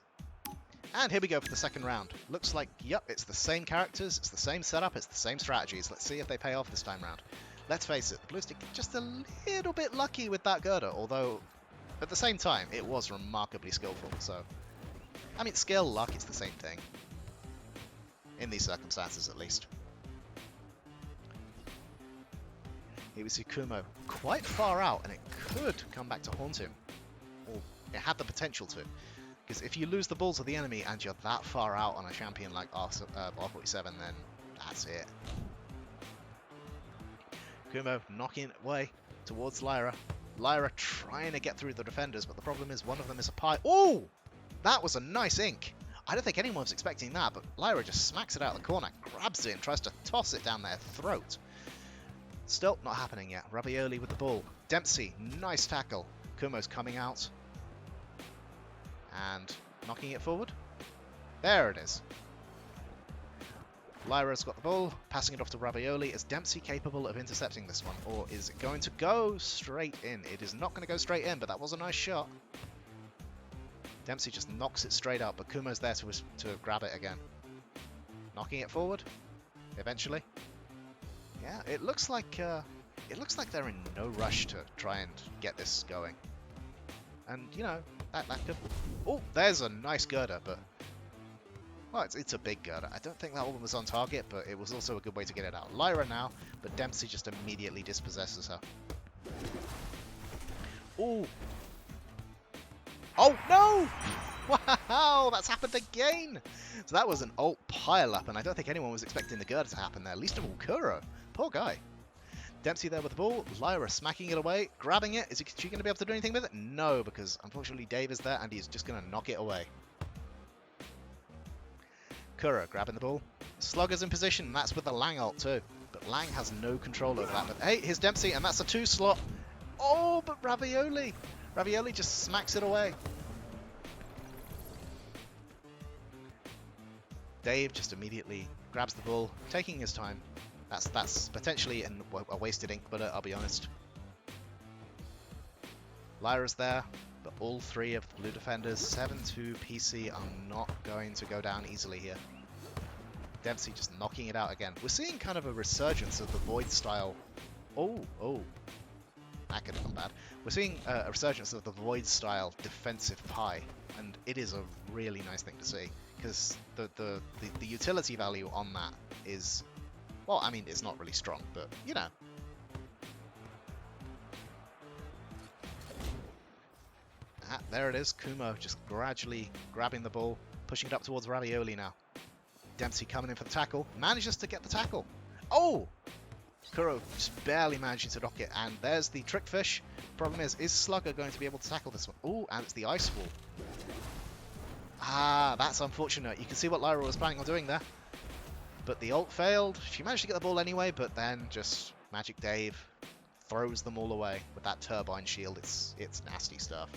And here we go for the second round. Looks like, yep, it's the same characters, it's the same setup, it's the same strategies. Let's see if they pay off this time round. Let's face it, the Blue Stick just a little bit lucky with that girder, although at the same time, it was remarkably skillful. So, I mean, skill, luck, it's the same thing. In these circumstances, at least. Here we see Kumo quite far out, and it could come back to haunt him. Or it had the potential to. Because if you lose the ball to the enemy and you're that far out on a champion like R47, then that's it. Kumo knocking it away towards Lyra. Lyra trying to get through the defenders, but the problem is one of them is a pie. Oh! That was a nice ink. I don't think anyone was expecting that, but Lyra just smacks it out of the corner, grabs it and tries to toss it down their throat. Still not happening yet. Ravioli with the ball. Dempsey, nice tackle. Kumo's coming out. And knocking it forward. There it is. Lyra's got the ball, passing it off to Ravioli. Is Dempsey capable of intercepting this one? Or is it going to go straight in? It is not going to go straight in, but that was a nice shot. Dempsey just knocks it straight out, but Kumo's there to grab it again. Knocking it forward, eventually. Yeah, it looks like they're in no rush to try and get this going. And, you know, that could... Oh, there's a nice girder, but... Well, it's a big girder. I don't think that one was on target, but it was also a good way to get it out. Lyra now, but Dempsey just immediately dispossesses her. Oh! Oh, no! Wow, that's happened again! So that was an ult pile-up, and I don't think anyone was expecting the girder to happen there. Least of all, kuro. Poor guy. Dempsey there with the ball. Lyra smacking it away, grabbing it. Is she going to be able to do anything with it? No, because unfortunately Dave is there, and he's just going to knock it away. Kuro grabbing the ball. Slugger's in position, and that's with the Lang ult too. But Lang has no control over that. But hey, here's Dempsey, and that's a 2-slot. Oh, but Ravioli! Ravioli just smacks it away. Dave just immediately grabs the ball, taking his time. That's potentially a wasted ink bullet, I'll be honest. Lyra's there, but all three of the blue defenders, 7-2 PC, are not going to go down easily here. Dempsey just knocking it out again. We're seeing kind of a resurgence of the Void style. Oh, that could have gone bad. We're seeing a resurgence of the Void style defensive pie, and it is a really nice thing to see, because the utility value on that is, well, I mean, it's not really strong, but you know. There it is, Kumo just gradually grabbing the ball, pushing it up towards Ravioli now. Dempsey coming in for the tackle, manages to get the tackle. Oh! Kuro just barely managing to knock it, and there's the trick fish. Problem is Slugger going to be able to tackle this one? Oh, and it's the ice wall. Ah, that's unfortunate. You can see what Lyra was planning on doing there. But the ult failed. She managed to get the ball anyway, but then just Magic Dave throws them all away with that turbine shield. It's nasty stuff.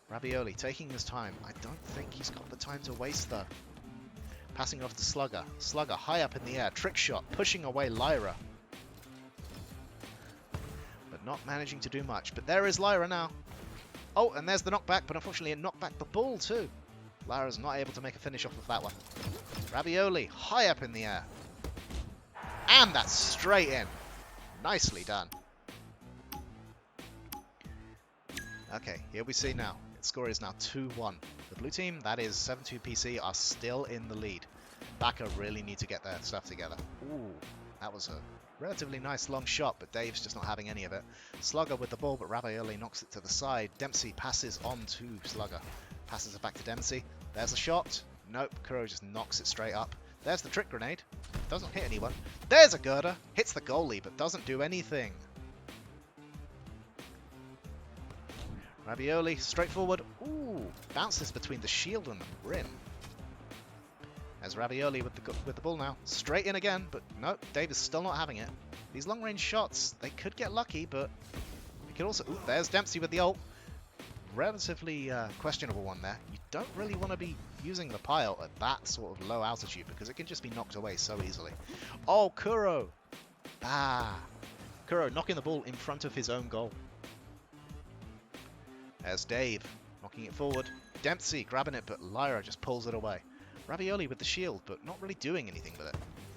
Ravioli taking his time. I don't think he's got the time to waste though. Passing off to Slugger. Slugger high up in the air. Trick shot. Pushing away Lyra. But not managing to do much. But there is Lyra now. Oh, and there's the knockback. But unfortunately it knocked back the ball too. Lyra's not able to make a finish off of that one. Ravioli high up in the air. And that's straight in. Nicely done. Okay, here we see now. Its score is now 2-1. The blue team, that is 7-2 PC, are still in the lead. Baka really need to get their stuff together. Ooh, that was a relatively nice long shot, but Dave's just not having any of it. Slugger with the ball, but Ravioli knocks it to the side. Dempsey passes on to Slugger. Passes it back to Dempsey. There's a shot. Nope, kuro just knocks it straight up. There's the trick grenade. Doesn't hit anyone. There's a girder. Hits the goalie, but doesn't do anything. Ravioli, straight forward. Ooh, bounces between the shield and the rim. There's Ravioli with the ball now. Straight in again, but nope, Dave is still not having it. These long-range shots, they could get lucky, but they could also... Ooh, there's Dempsey with the ult. Relatively questionable one there. You don't really want to be using the pile at that sort of low altitude because it can just be knocked away so easily. Oh, Kuro! Ah! Kuro knocking the ball in front of his own goal. There's Dave, knocking it forward. Dempsey grabbing it, but Lyra just pulls it away. Ravioli with the shield, but not really doing anything with it.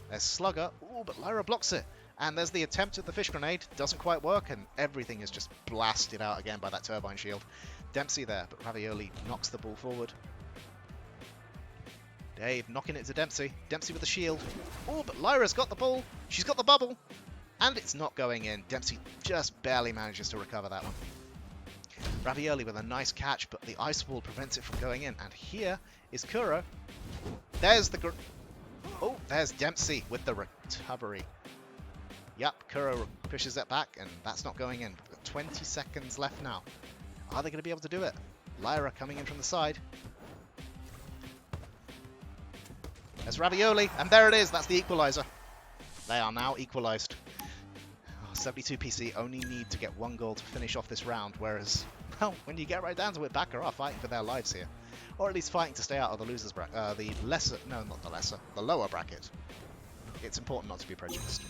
There's Slugger. Ooh, but Lyra blocks it. And there's the attempt at the fish grenade. Doesn't quite work, and everything is just blasted out again by that turbine shield. Dempsey there, but Ravioli knocks the ball forward. Dave knocking it to Dempsey. Dempsey with the shield. Oh, but Lyra's got the ball. She's got the bubble. And it's not going in. Dempsey just barely manages to recover that one. Ravioli with a nice catch, but the ice wall prevents it from going in. And here is Kuro. There's the... Oh, there's Dempsey with the recovery. Yep, Kuro pushes it back, and that's not going in. We've got 20 seconds left now. Are they going to be able to do it? Lyra coming in from the side. There's Ravioli, and there it is. That's the equalizer. They are now equalized. 72 PC only need to get one goal to finish off this round, whereas, well, when you get right down to it, Baka are fighting for their lives here. Or at least fighting to stay out of the losers bracket. The lower bracket. It's important not to be prejudiced.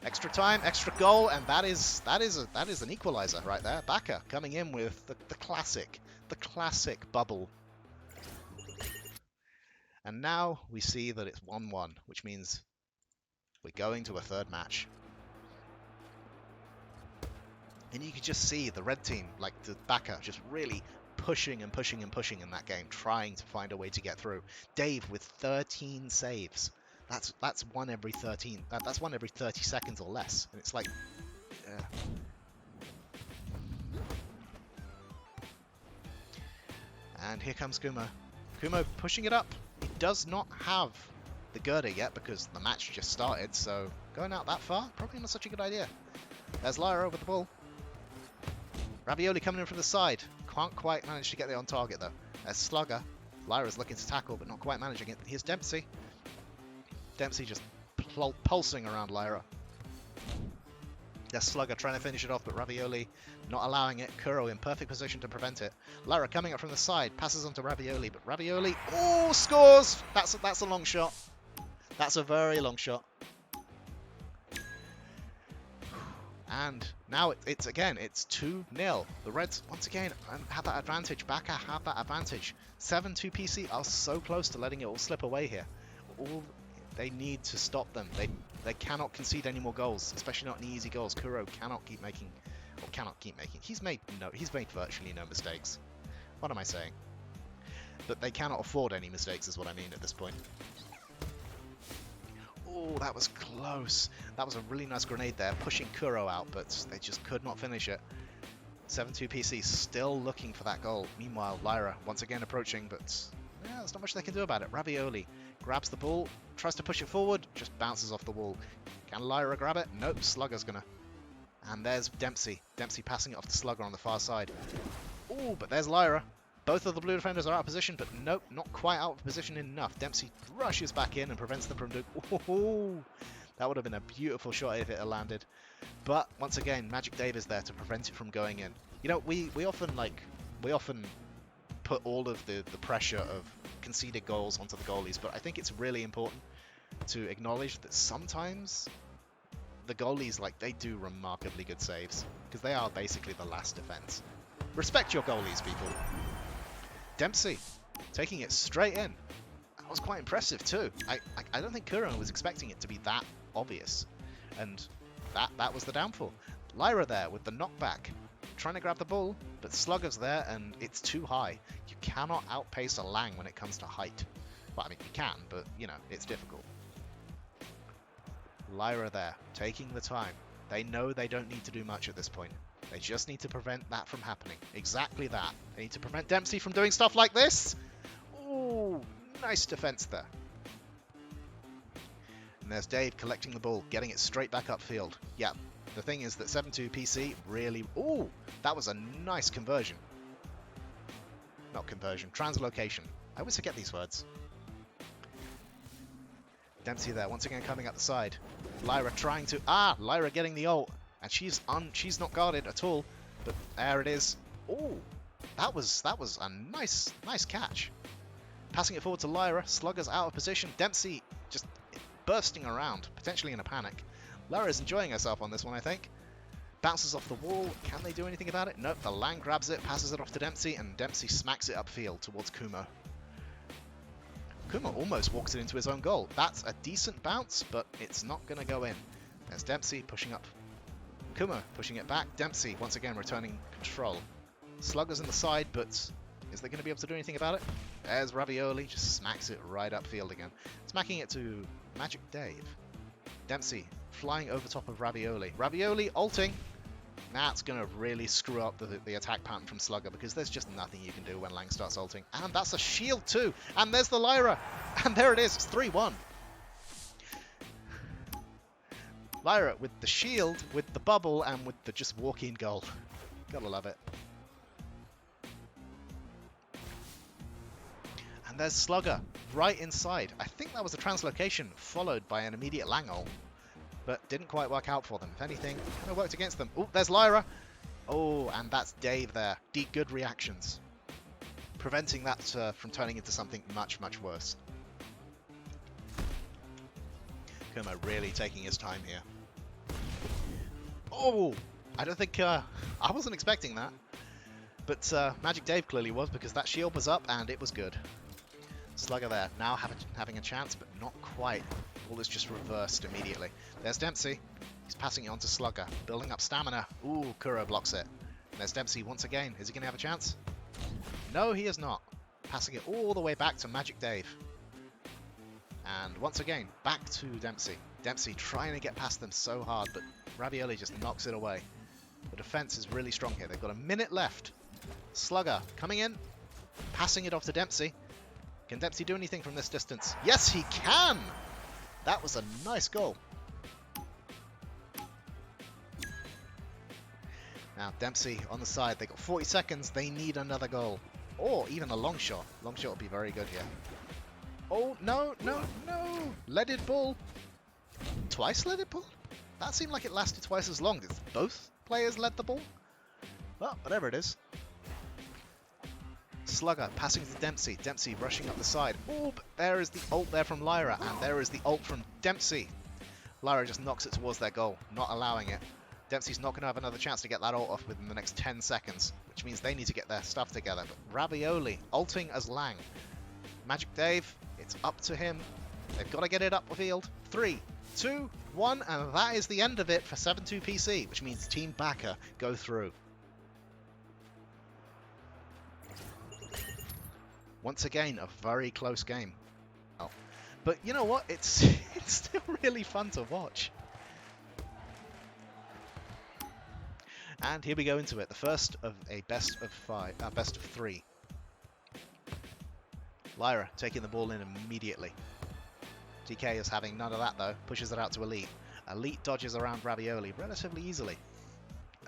Extra time, extra goal, and that is an equalizer right there. Baka coming in with the classic bubble. And now we see that it's 1-1, which means we're going to a third match. And you can just see the red team, like the Baka, just really pushing and pushing and pushing in that game, trying to find a way to get through. Dave with 13 saves. That's one every 13. That's one every 30 seconds or less. And it's like, yeah. And here comes Kumo. Kumo pushing it up. He does not have the girder yet because the match just started. So going out that far, probably not such a good idea. There's Lyra with the ball. Ravioli coming in from the side. Can't quite manage to get it on target though. There's Slugger. Lyra's looking to tackle but not quite managing it. Here's Dempsey. Dempsey just pulsing around Lyra. There's Slugger trying to finish it off, but Ravioli not allowing it. Kuro in perfect position to prevent it. Lyra coming up from the side, passes on to Ravioli, but Ravioli, oh, scores! That's a long shot. That's a very long shot. And now it's 2-0. The Reds, once again, have that advantage. Baka have that advantage. 7-2 PC are so close to letting it all slip away here. They need to stop them. They cannot concede any more goals, especially not any easy goals. Kuro cannot keep making. He's made virtually no mistakes. What am I saying? But they cannot afford any mistakes is what I mean at this point. Oh, that was close. That was a really nice grenade there, pushing Kuro out, but they just could not finish it. 7-2 PC still looking for that goal. Meanwhile, Lyra once again approaching, but yeah, there's not much they can do about it. Ravioli grabs the ball, tries to push it forward, just bounces off the wall. Can Lyra grab it? Nope, Slugger's gonna. And there's Dempsey. Dempsey passing it off to Slugger on the far side. Oh, but there's Lyra. Both of the blue defenders are out of position, but nope, not quite out of position enough. Dempsey rushes back in and prevents them from doing... Oh, that would have been a beautiful shot if it had landed. But once again, Magic Dave is there to prevent it from going in. You know, we often put all of the pressure of conceded goals onto the goalies, but I think it's really important to acknowledge that sometimes the goalies, they do remarkably good saves, because they are basically the last defense. Respect your goalies, people. Dempsey taking it straight in. That was quite impressive too. I don't think Kuro was expecting it to be that obvious, and that was the downfall. Lyra there with the knockback, trying to grab the ball, but Slugger's there and it's too high. You cannot outpace a Lang when it comes to height. Well, I mean, you can, but, you know, it's difficult. Lyra there, taking the time. They know they don't need to do much at this point. They just need to prevent that from happening. Exactly that. They need to prevent Dempsey from doing stuff like this. Ooh, nice defense there. And there's Dave collecting the ball, getting it straight back upfield. Yeah, the thing is that 7-2 PC really... Ooh, that was a nice conversion. Not conversion, translocation. I always forget these words. Dempsey there, once again coming up the side. Lyra trying to... Lyra getting the ult. And she's not guarded at all. But there it is. Ooh, that was a nice catch. Passing it forward to Lyra. Slugger's out of position. Dempsey just bursting around, potentially in a panic. Lyra's enjoying herself on this one, I think. Bounces off the wall. Can they do anything about it? Nope. The Lang grabs it, passes it off to Dempsey, and Dempsey smacks it upfield towards Kumo. Kumo almost walks it into his own goal. That's a decent bounce, but it's not going to go in. There's Dempsey pushing up. Kumo pushing it back. Dempsey once again returning control. Slugger's in the side, but is they going to be able to do anything about it? There's Ravioli, just smacks it right upfield again. Smacking it to Magic Dave. Dempsey flying over top of Ravioli. Ravioli ulting. That's going to really screw up the attack pattern from Slugger, because there's just nothing you can do when Lang starts ulting. And that's a shield too. And there's the Lyra. And there it is. It's 3-1. Lyra with the shield, with the bubble, and with the just walk-in goal. Gotta love it. And there's Slugger right inside. I think that was a translocation followed by an immediate Lang ult, but didn't quite work out for them. If anything, kind of worked against them. Oh, there's Lyra. Oh, and that's Dave there. Good reactions. Preventing that from turning into something much, much worse. Kumo really taking his time here. Oh, I don't think... I wasn't expecting that. But Magic Dave clearly was, because that shield was up and it was good. Slugger there, now having a chance, but not quite. All is just reversed immediately. There's Dempsey. He's passing it on to Slugger, building up stamina. Ooh, Kuro blocks it. And there's Dempsey once again. Is he going to have a chance? No, he is not. Passing it all the way back to Magic Dave. And once again, back to Dempsey. Dempsey trying to get past them so hard, but Ravioli just knocks it away. The defense is really strong here. They've got a minute left. Slugger coming in, passing it off to Dempsey. Can Dempsey do anything from this distance? Yes, he can! That was a nice goal. Now, Dempsey on the side. They've got 40 seconds. They need another goal. Or even a long shot. Long shot would be very good here. Oh, no, no, no! Leaded ball. Twice leaded ball? That seemed like it lasted twice as long. Did both players led the ball? Well, whatever it is. Slugger passing to Dempsey. Dempsey rushing up the side. Oh, but there is the ult there from Lyra, and there is the ult from Dempsey. Lyra just knocks it towards their goal, not allowing it. Dempsey's not going to have another chance to get that ult off within the next 10 seconds, which means they need to get their stuff together. But Ravioli ulting as Lang. Magic Dave, it's up to him. They've got to get it up the field. 3, 2, 1, and that is the end of it for 7-2 PC, which means Team Backer go through. Once again, a very close game. Oh, but you know what? It's still really fun to watch. And here we go into it. The first of a best of 3. Lyra taking the ball in immediately. tkeR is having none of that though. Pushes it out to Elite. Elite dodges around Ravioli relatively easily.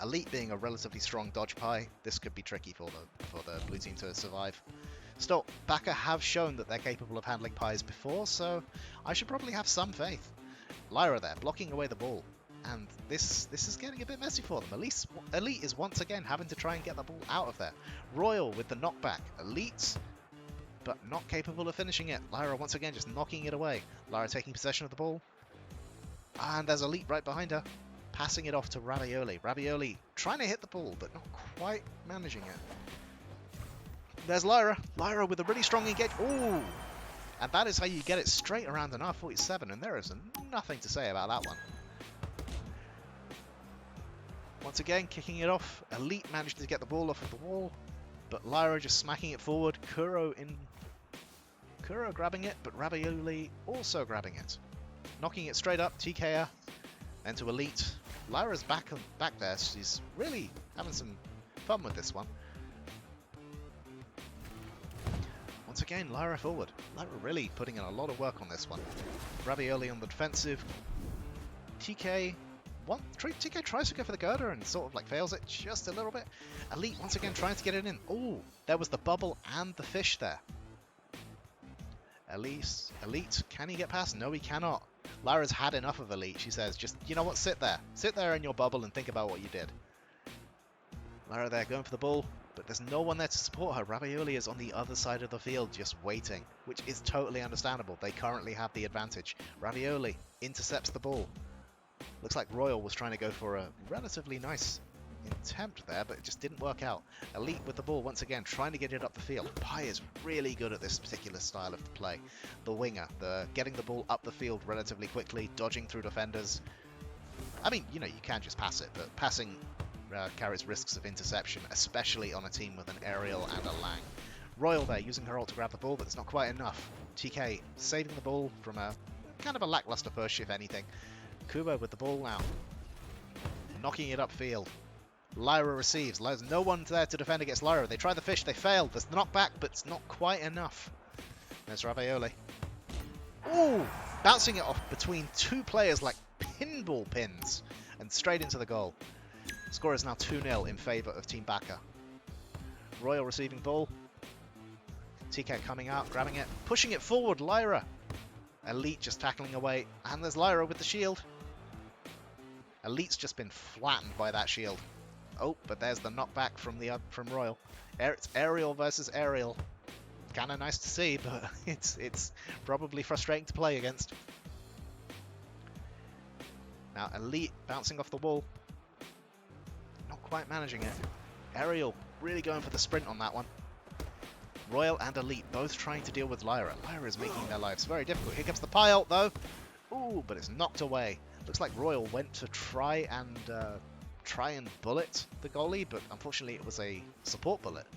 Elite being a relatively strong dodge pie, this could be tricky for the blue team to survive. Still, Backer have shown that they're capable of handling pies before, so I should probably have some faith. Lyra there, blocking away the ball. And this is getting a bit messy for them. Elite is once again having to try and get the ball out of there. Royal with the knockback. Elite, but not capable of finishing it. Lyra once again just knocking it away. Lyra taking possession of the ball. And there's Elite right behind her. Passing it off to Ravioli. Ravioli trying to hit the ball, but not quite managing it. There's Lyra. Lyra with a really strong engage. Ooh! And that is how you get it straight around an R47, and there is nothing to say about that one. Once again, kicking it off. Elite managed to get the ball off of the wall, but Lyra just smacking it forward. Kuro tkeR grabbing it, but Ravioli also grabbing it. Knocking it straight up, tkeR, then to Elite. Lyra's back there. She's really having some fun with this one. Once again, Lyra forward. Lyra really putting in a lot of work on this one. Ravioli on the defensive. tkeR tries to go for the girder and sort of like fails it just a little bit. Elite once again trying to get it in. Oh, there was the bubble and the fish there. Elite, can he get past? No, he cannot. Lyra's had enough of Elite. She says, just, you know what, sit there. Sit there in your bubble and think about what you did. Lyra there going for the ball, but there's no one there to support her. Ravioli is on the other side of the field just waiting, which is totally understandable. They currently have the advantage. Ravioli intercepts the ball. Looks like Royal was trying to go for a relatively nice attempt there, but it just didn't work out. Elite with the ball once again, trying to get it up the field. Pai is really good at this particular style of play. The winger, getting the ball up the field relatively quickly, dodging through defenders. I mean, you know, you can just pass it, but passing carries risks of interception, especially on a team with an aerial and a lang. Royal there, using her ult to grab the ball, but it's not quite enough. tkeR saving the ball from a kind of a lackluster push, if anything. Kumo with the ball now, knocking it upfield. Lyra receives. There's no one there to defend against Lyra. They try the fish, they fail. There's the knockback, but it's not quite enough. There's Ravioli. Ooh! Bouncing it off between two players like pinball pins and straight into the goal. Score is now 2-0 in favour of Team Baka. Royal receiving ball. tkeR coming out, grabbing it, pushing it forward. Lyra. Elite just tackling away. And there's Lyra with the shield. Elite's just been flattened by that shield. Oh, but there's the knockback from Royal. It's aerial versus aerial. Kind of nice to see, but it's probably frustrating to play against. Now Elite bouncing off the wall. Not quite managing it. Aerial really going for the sprint on that one. Royal and Elite both trying to deal with Lyra. Lyra is making their lives very difficult. Here comes the Pai ult though. Ooh, but it's knocked away. Looks like Royal went to try and bullet the goalie, but unfortunately it was a support bullet.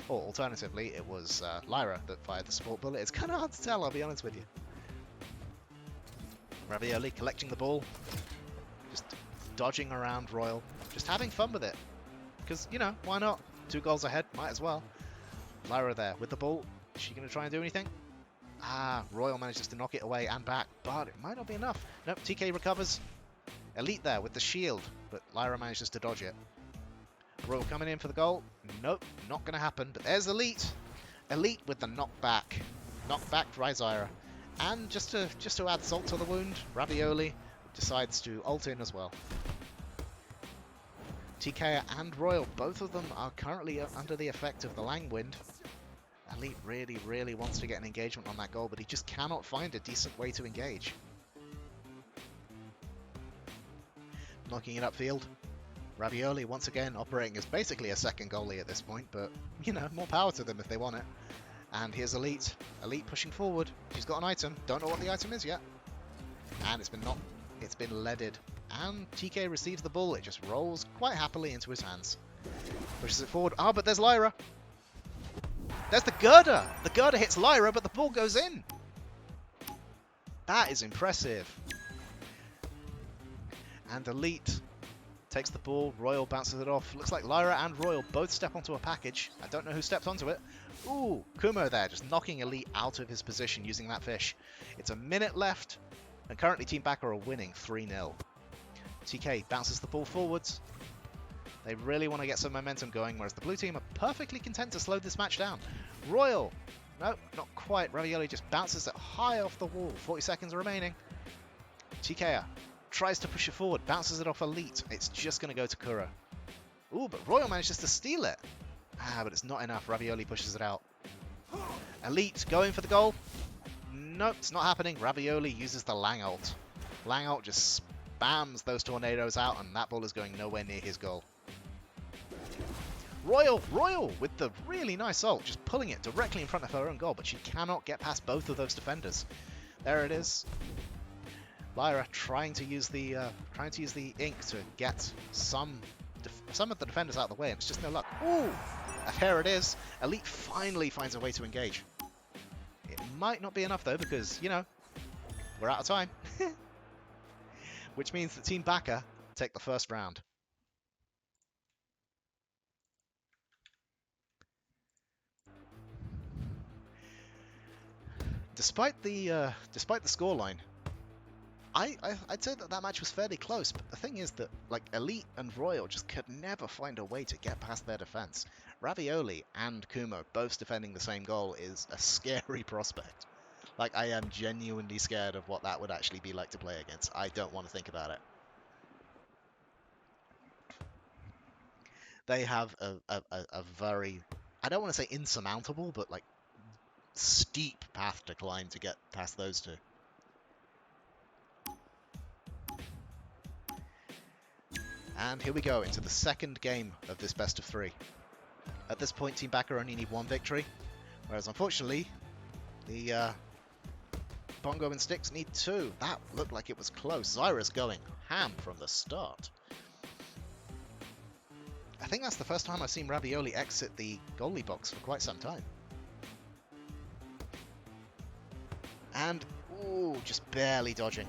Or alternatively, it was Lyra that fired the support bullet. It's kind of hard to tell, I'll be honest with you. Ravioli collecting the ball, just dodging around Royal, just having fun with it. Because, you know, why not? 2 goals ahead, might as well. Lyra there with the ball. Is she going to try and do anything? Ah, Royal manages to knock it away and back, but it might not be enough. Nope, tkeR recovers. Elite there with the shield, but Lyra manages to dodge it. Royal coming in for the goal. Nope, not going to happen, but there's Elite. Elite with the knockback. Knockback by Zyra. And just to add salt to the wound, Ravioli decides to ult in as well. tkeR and Royal, both of them are currently under the effect of the Lang wind. Elite really wants to get an engagement on that goal, but he just cannot find a decent way to engage. Knocking it upfield. Ravioli once again operating as basically a second goalie at this point, but, you know, more power to them if they want it. And here's Elite. Elite pushing forward. She's got an item. Don't know what the item is yet. And it's been leaded. And tkeR receives the ball. It just rolls quite happily into his hands. Pushes it forward. Ah, but there's Lyra. There's the girder. The girder hits Lyra, but the ball goes in. That is impressive. And Elite takes the ball. Royal bounces it off. Looks like Lyra and Royal both step onto a package. I don't know who stepped onto it. Ooh, Kumo there, just knocking Elite out of his position using that fish. It's a minute left, and currently Team Baka are winning 3-0. tkeR bounces the ball forwards. They really want to get some momentum going, whereas the blue team are perfectly content to slow this match down. Royal, nope, not quite. Ravioli just bounces it high off the wall. 40 seconds remaining. tkeR tries to push it forward, bounces it off Elite. It's just going to go to tkeR. Ooh, but Royal manages to steal it. Ah, but it's not enough. Ravioli pushes it out. Elite going for the goal. Nope, it's not happening. Ravioli uses the Lang ult. Lang ult just spams those tornadoes out, and that ball is going nowhere near his goal. Royal with the really nice ult, just pulling it directly in front of her own goal, but she cannot get past both of those defenders. There it is. Lyra trying to use the ink to get some of the defenders out of the way, and it's just no luck. Ooh, here it is. Elite finally finds a way to engage. It might not be enough though, because, you know, we're out of time. Which means that Team tkeR take the first round. Despite the scoreline, I'd say that match was fairly close, but the thing is that like Elite and Royal just could never find a way to get past their defense. Ravioli and Kumo both defending the same goal is a scary prospect. Like, I am genuinely scared of what that would actually be like to play against. I don't want to think about it. They have a very, I don't want to say insurmountable, but like steep path to climb to get past those two. And here we go into the second game of this best of three. At this point, Team tkeR only need one victory, whereas unfortunately, the Bongo and Sticks need two. That looked like it was close. Zyra's going ham from the start. I think that's the first time I've seen Ravioli exit the goalie box for quite some time. And, ooh, just barely dodging.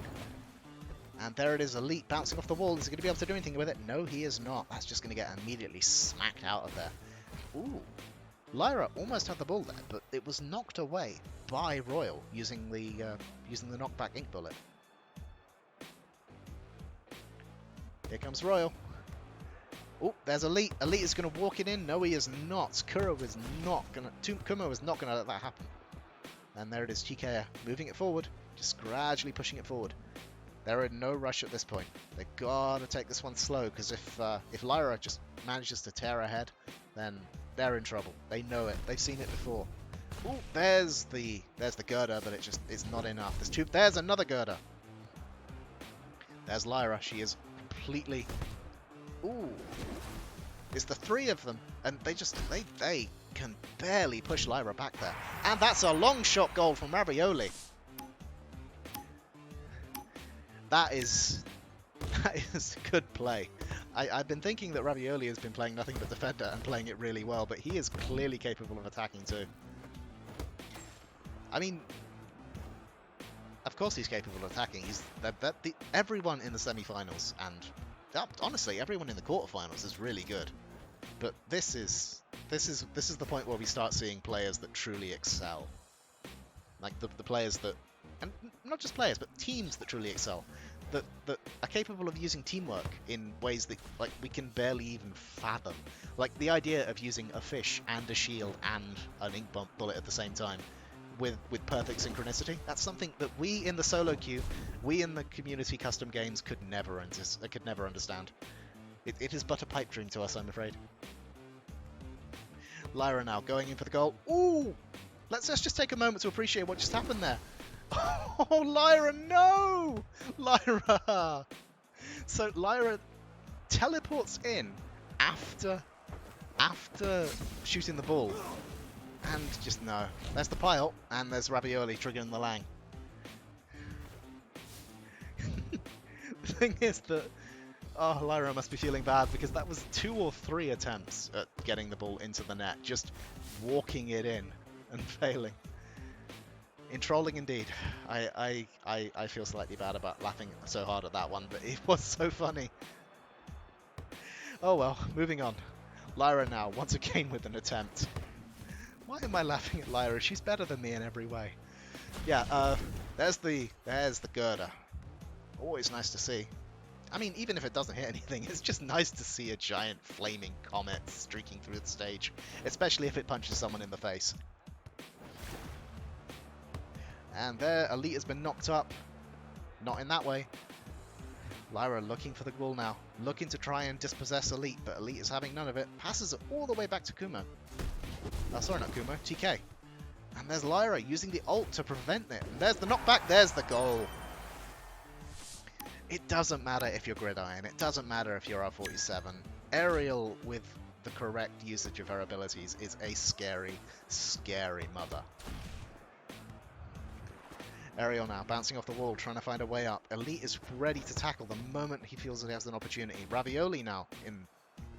And there it is, Elite bouncing off the wall. Is he going to be able to do anything with it? No, he is not. That's just going to get immediately smacked out of there. Ooh. Lyra almost had the ball there, but it was knocked away by Royal using the knockback ink bullet. Here comes Royal. Oh, there's Elite. Elite is going to walk it in. No, he is not. Kumo is not going to let that happen. And there it is, tkeR moving it forward, just gradually pushing it forward. They're in no rush at this point. They've got to take this one slow, because if Lyra just manages to tear ahead, then they're in trouble. They know it. They've seen it before. Ooh, there's the girder, but it's not enough. There's another girder. There's Lyra. She is completely. Ooh, it's the three of them, and they can barely push Lyra back there. And that's a long shot goal from Ravioli. That is good play. I've been thinking that Ravioli has been playing nothing but defender and playing it really well, but he is clearly capable of attacking too. I mean, of course he's capable of attacking. Everyone in the semi-finals and honestly everyone in the quarterfinals is really good. But this is the point where we start seeing players that truly excel. Like the players that, and not just players, but teams that truly excel, that are capable of using teamwork in ways that like we can barely even fathom. Like the idea of using a fish and a shield and an ink bullet at the same time with perfect synchronicity. That's something that we in the solo queue, we in the community custom games could never understand. It is but a pipe dream to us, I'm afraid. Lyra now going in for the goal. Ooh! Let's just take a moment to appreciate what just happened there. Oh, Lyra, no! Lyra! So Lyra teleports in after shooting the ball. And just no. There's the pile, and there's Ravioli triggering the Lang. The thing is that Lyra must be feeling bad, because that was 2 or 3 attempts at getting the ball into the net, just walking it in and failing. Enthralling indeed. I feel slightly bad about laughing so hard at that one, but it was so funny. Oh well, moving on. Lyra now, once again with an attempt. Why am I laughing at Lyra? She's better than me in every way. Yeah, there's the girder. Always nice to see. I mean, even if it doesn't hit anything, it's just nice to see a giant flaming comet streaking through the stage, especially if it punches someone in the face. And there, Elite has been knocked up. Not in that way. Lyra looking for the ball now, looking to try and dispossess Elite, but Elite is having none of it. Passes it all the way back to Kumo. Sorry, not Kumo, tkeR. And there's Lyra using the ult to prevent it. And there's the knockback, there's the goal. It doesn't matter if you're Gridiron, it doesn't matter if you're R47. Aerial with the correct usage of her abilities is a scary, scary mother. Aerial now, bouncing off the wall, trying to find a way up. Elite is ready to tackle the moment he feels that he has an opportunity. Ravioli now in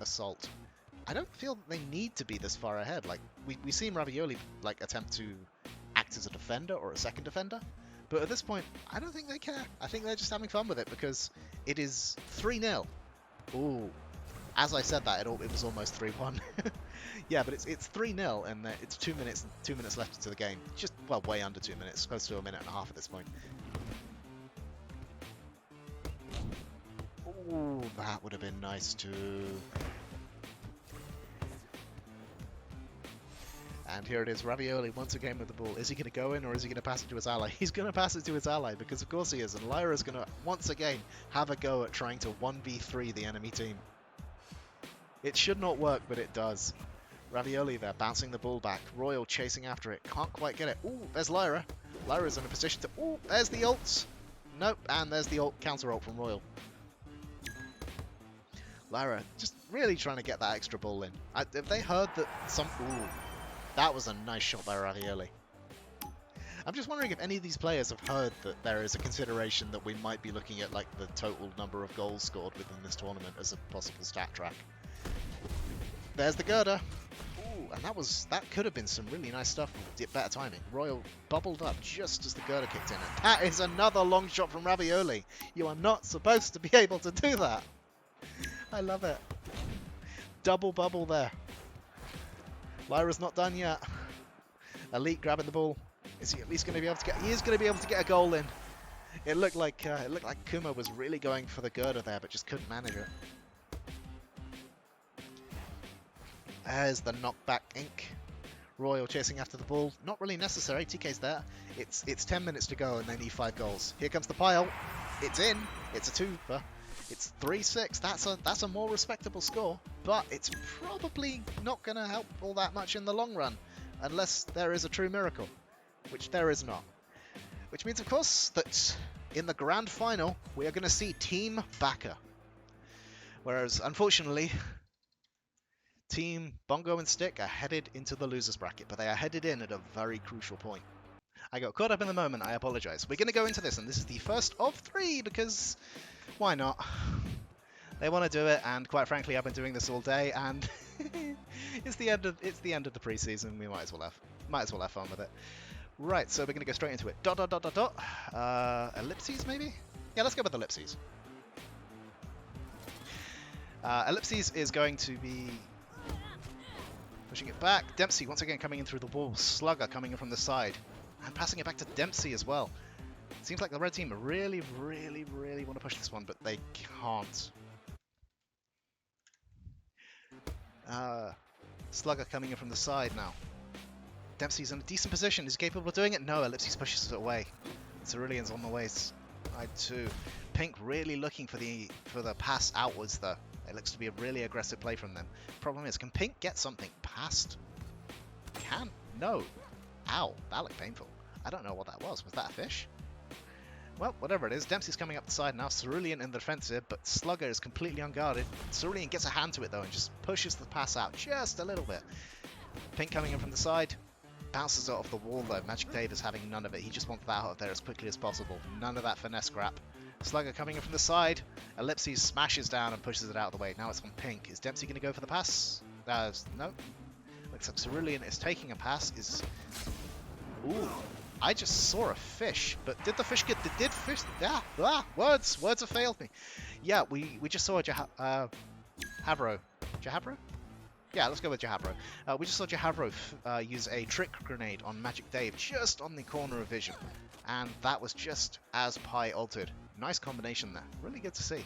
assault. I don't feel that they need to be this far ahead. Like, we've seen Ravioli like attempt to act as a defender or a second defender. But at this point, I don't think they care. I think they're just having fun with it because it is 3-0. Ooh. As I said that, it was almost 3-1. Yeah, but it's 3-0 and it's 2 minutes left into the game. Just, well, way under 2 minutes, close to a minute and a half at this point. Ooh, that would have been nice too. And here it is, Ravioli once again with the ball. Is he going to go in or is he going to pass it to his ally? He's going to pass it to his ally because of course he is. And Lyra's going to once again have a go at trying to 1v3 the enemy team. It should not work, but it does. Ravioli there, bouncing the ball back. Royal chasing after it. Can't quite get it. Ooh, there's Lyra. Lyra's in a position to... Ooh, there's the ult. Nope, and there's the ult, counter ult from Royal. Lyra just really trying to get that extra ball in. If they heard that some... Ooh, that was a nice shot by Ravioli. I'm just wondering if any of these players have heard that there is a consideration that we might be looking at like the total number of goals scored within this tournament as a possible stat track. There's the girder. Ooh, and that could have been some really nice stuff with better timing. Royal bubbled up just as the girder kicked in. And that is another long shot from Ravioli. You are not supposed to be able to do that. I love it. Double bubble there. Lyra's not done yet. Elite grabbing the ball. Is he at least going to be able to get? He is going to be able to get a goal in. It looked like Kumo was really going for the girder there, but just couldn't manage it. There's the knockback ink. Royal chasing after the ball. Not really necessary. TK's there. It's 10 minutes to go and they need 5 goals. Here comes the pile. It's in. It's a 2-fer. It's 3-6. That's a more respectable score, but it's probably not going to help all that much in the long run, unless there is a true miracle, which there is not. Which means, of course, that in the grand final we are going to see Team Baka, whereas unfortunately, Team Bongo and Stick are headed into the losers bracket, but they are headed in at a very crucial point. I got caught up in the moment. I apologize. We're going to go into this, and this is the first of 3 because. Why not? They want to do it, and quite frankly, I've been doing this all day, and it's the end of the preseason. We might as well have fun with it. Right, so we're gonna go straight into it. Ellipses maybe? Yeah, let's go with ellipses. Ellipses is going to be pushing it back. Dempsey once again coming in through the wall. Slugger coming in from the side and passing it back to Dempsey as well. Seems like the red team really want to push this one, but they can't. Slugger coming in from the side now. Dempsey's in a decent position. Is he capable of doing it? No, Ellipses pushes it away. Cerulean's on the way. Side 2. Pink really looking for the pass outwards though. It looks to be a really aggressive play from them. Problem is, can Pink get something past? Can? No. Ow, that looked painful. I don't know what that was. Was that a fish? Well, whatever it is, Dempsey's coming up the side now. Cerulean in the defensive, but Slugger is completely unguarded. Cerulean gets a hand to it though and just pushes the pass out just a little bit. Pink coming in from the side. Bounces it off the wall though. Magic Dave is having none of it. He just wants that out of there as quickly as possible. None of that finesse scrap. Slugger coming in from the side. Ellipses smashes down and pushes it out of the way. Now it's on Pink. Is Dempsey going to go for the pass? No. Looks like Cerulean is taking a pass. Ooh. I just saw a fish, but did the fish get... Did fish... Words have failed me. Yeah, we just saw a Jahavro. Jahavro? Yeah, let's go with Jahavro. We just saw Jahavro use a trick grenade on Magic Dave just on the corner of vision. And that was just as Pi altered. Nice combination there. Really good to see.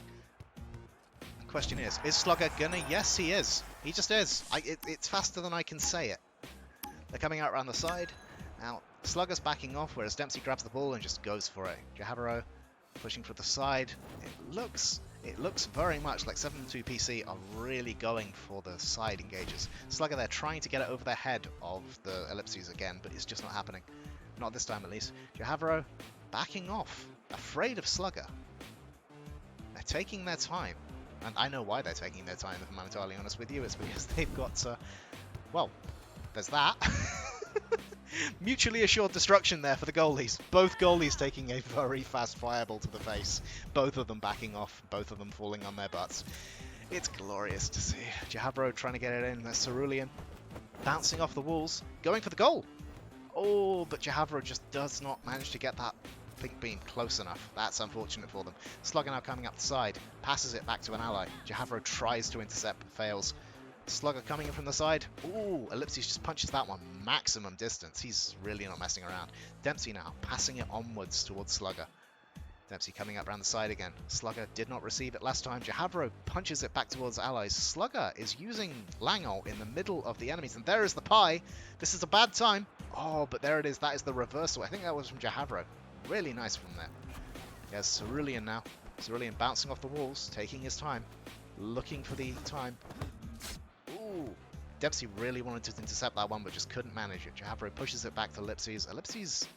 The question is Slugger gonna... Yes, he is. He just is. It's faster than I can say it. They're coming out around the side. Now, Slugger's backing off, whereas Dempsey grabs the ball and just goes for it. Jahavro pushing for the side. It looks very much like 7-2 PC are really going for the side engages. Slugger there trying to get it over the head of the Ellipses again, but it's just not happening. Not this time at least. Jahavro backing off, afraid of Slugger. They're taking their time. And I know why they're taking their time, if I'm entirely honest with you. It's because they've got, well, there's that. Mutually assured destruction there for the goalies. Both goalies taking a very fast fireball to the face. Both of them backing off. Both of them falling on their butts. It's glorious to see. Jahavro trying to get it in. There's Cerulean bouncing off the walls. Going for the goal. Oh, but tkeR just does not manage to get that pink beam close enough. That's unfortunate for them. Slugger now coming up the side, passes it back to an ally. tkeR tries to intercept, fails. Slugger coming in from the side. Ooh, Ellipses just punches that one maximum distance. He's really not messing around. Dempsey now passing it onwards towards Slugger. Dempsey coming up around the side again. Slugger did not receive it last time. tkeR punches it back towards allies. Slugger is using Langol in the middle of the enemies. And there is the pie. This is a bad time. Oh, but there it is. That is the reversal. I think that was from tkeR. Really nice from there. There's Cerulean now. Cerulean bouncing off the walls, taking his time. Looking for the time. Ooh. Dempsey really wanted to intercept that one, but just couldn't manage it. tkeR pushes it back to Ellipses. Ellipses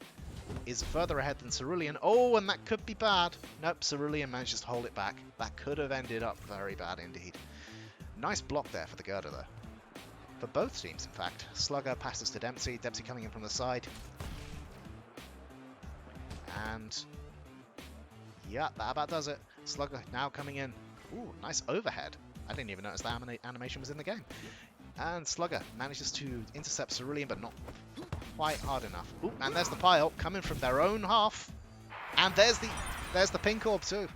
is further ahead than Cerulean. Oh, and that could be bad. Nope, Cerulean manages to hold it back. That could have ended up very bad indeed. Nice block there for the girder, though. For both teams, in fact. Slugger passes to Dempsey. Dempsey coming in from the side. And yeah, that about does it. Slugger now coming in. Ooh, nice overhead. I didn't even notice that animation was in the game. And Slugger manages to intercept Cerulean, but not quite hard enough. Ooh, and there's the pile coming from their own half. And there's the pink orb too.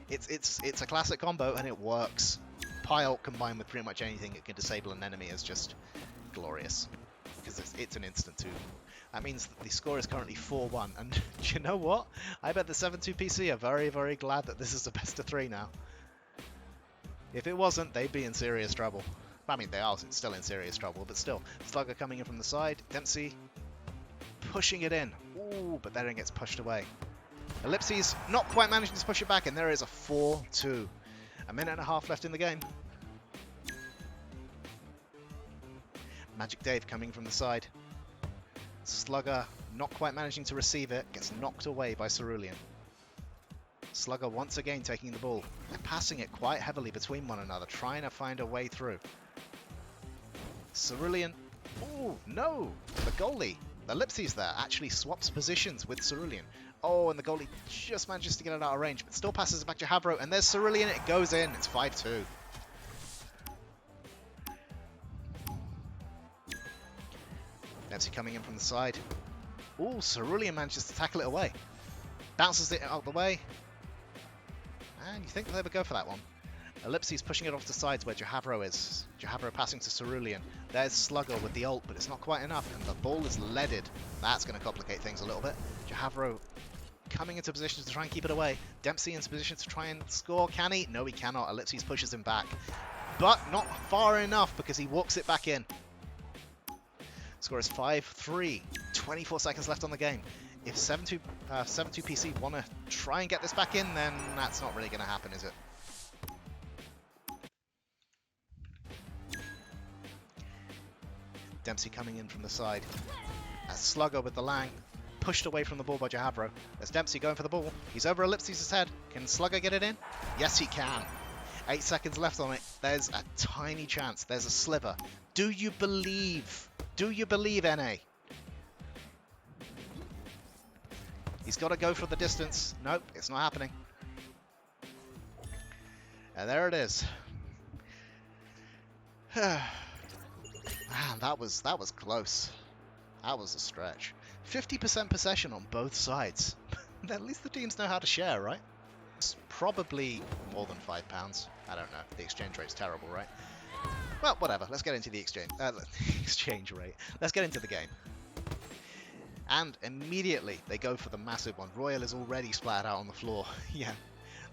It's a classic combo and it works. Pile combined with pretty much anything that can disable an enemy is just glorious. Because it's an instant too. That means that the score is currently 4-1. And do you know what? I bet the 7-2 PC are very, very glad that this is a best of 3 now. If it wasn't, they'd be in serious trouble. I mean, they are still in serious trouble, but still. Slugger coming in from the side. Dempsey pushing it in. Ooh, but then it gets pushed away. Ellipses not quite managing to push it back, and there is a 4-2. A minute and a half left in the game. Magic Dave coming from the side. Slugger not quite managing to receive it. Gets knocked away by Cerulean. Slugger once again taking the ball. They're passing it quite heavily between one another, trying to find a way through. Cerulean. Oh, no! The goalie, Ellipses there, actually swaps positions with Cerulean. Oh, and the goalie just manages to get it out of range, but still passes it back to tkeR, and there's Cerulean, it goes in. It's 5-2. Dempsey coming in from the side. Oh, Cerulean manages to tackle it away. Bounces it out of the way. And you think they would go for that one. Ellipses pushing it off to sides where tkeR is. tkeR passing to Cerulean. There's Slugger with the ult, but it's not quite enough, and the ball is leaded. That's going to complicate things a little bit. tkeR coming into position to try and keep it away. Dempsey into position to try and score. Can he? No, he cannot. Ellipses pushes him back. But not far enough because he walks it back in. Score is 5-3. 24 seconds left on the game. If 7-2 PC want to try and get this back in, then that's not really going to happen, is it? Dempsey coming in from the side. Slugger with the Lang. Pushed away from the ball by tkeR. There's Dempsey going for the ball. He's over Ellipses' head. Can Slugger get it in? Yes, he can. 8 seconds left on it. There's a tiny chance. There's a sliver. Do you believe? Do you believe, NA? He's got to go for the distance. Nope, it's not happening. And there it is. Man, that was close. That was a stretch. 50% possession on both sides. At least the teams know how to share, right? It's probably more than £5. I don't know. The exchange rate's terrible, right? Well, whatever. Let's get into the exchange rate. Let's get into the game. And immediately they go for the massive one. Royal is already splattered out on the floor. Yeah,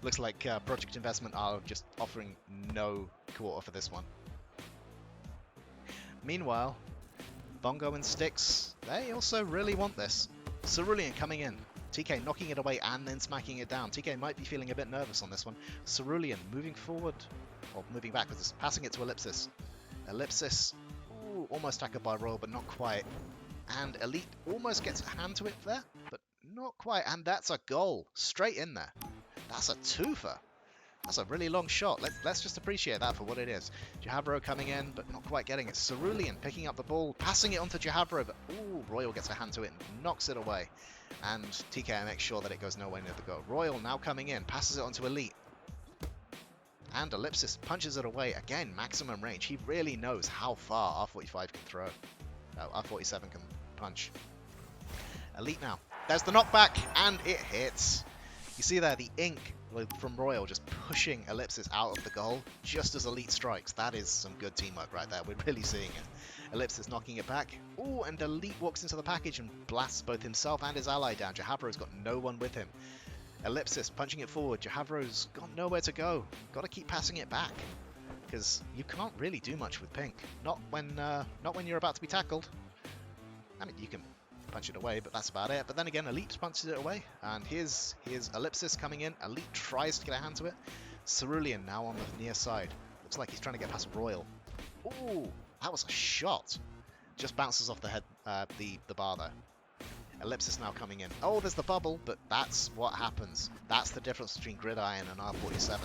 looks like Project Investment are just offering no quarter for this one. Meanwhile, Bongo and Styx, they also really want this. Cerulean coming in. tkeR knocking it away and then smacking it down. tkeR might be feeling a bit nervous on this one. Cerulean moving forward, or moving backwards, passing it to Ellipsis. Ellipsis, ooh, almost tackled by Royal, but not quite. And Elite almost gets a hand to it there, but not quite. And that's a goal, straight in there. That's a twofer. That's a really long shot. Let's just appreciate that for what it is. tkeR coming in, but not quite getting it. Cerulean picking up the ball, passing it onto tkeR, but ooh, Royal gets a hand to it and knocks it away. And tkeR makes sure that it goes nowhere near the goal. Royal now coming in, passes it onto Elite. And Ellipsis punches it away. Again, maximum range. He really knows how far R45 can throw. R47 can punch. Elite now. There's the knockback, and it hits. You see there the ink from Royal just pushing Ellipsis out of the goal just as Elite strikes. That is some good teamwork right there. We're really seeing it. Ellipsis knocking it back. Oh, and Elite walks into the package and blasts both himself and his ally down. jkeR's got no one with him. Ellipsis punching it forward. jkeR's got nowhere to go. Got to keep passing it back because you can't really do much with pink. Not when you're about to be tackled. I mean, you can punch it away, but that's about it. But then again, Elite punches it away, and here's Ellipsis coming in. Elite tries to get a hand to it. Cerulean now on the near side. Looks like he's trying to get past Royal. Ooh, that was a shot. Just bounces off the head, the bar there. Ellipsis now coming in. Oh, there's the bubble, but that's what happens. That's the difference between Gridiron and R47.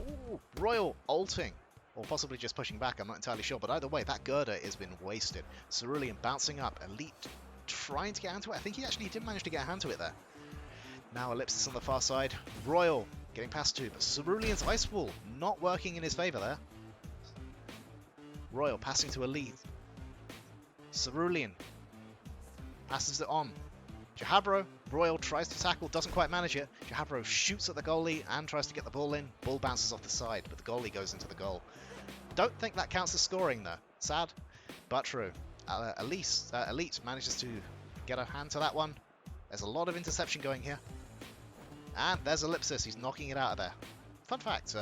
Ooh, Royal ulting. Or possibly just pushing back, I'm not entirely sure. But either way, that girder has been wasted. Cerulean bouncing up. Elite trying to get a hand to it. I think he actually did manage to get a hand to it there. Now Ellipsis on the far side. Royal getting past two, but Cerulean's Ice Ball not working in his favour there. Royal passing to Elite. Cerulean passes it on. jkeR, Royal tries to tackle, doesn't quite manage it. jkeR shoots at the goalie and tries to get the ball in. Ball bounces off the side, but the goalie goes into the goal. Don't think that counts as scoring though. Sad, but true. Elite manages to get a hand to that one. There's a lot of interception going here. And there's Ellipsis, he's knocking it out of there. Fun fact,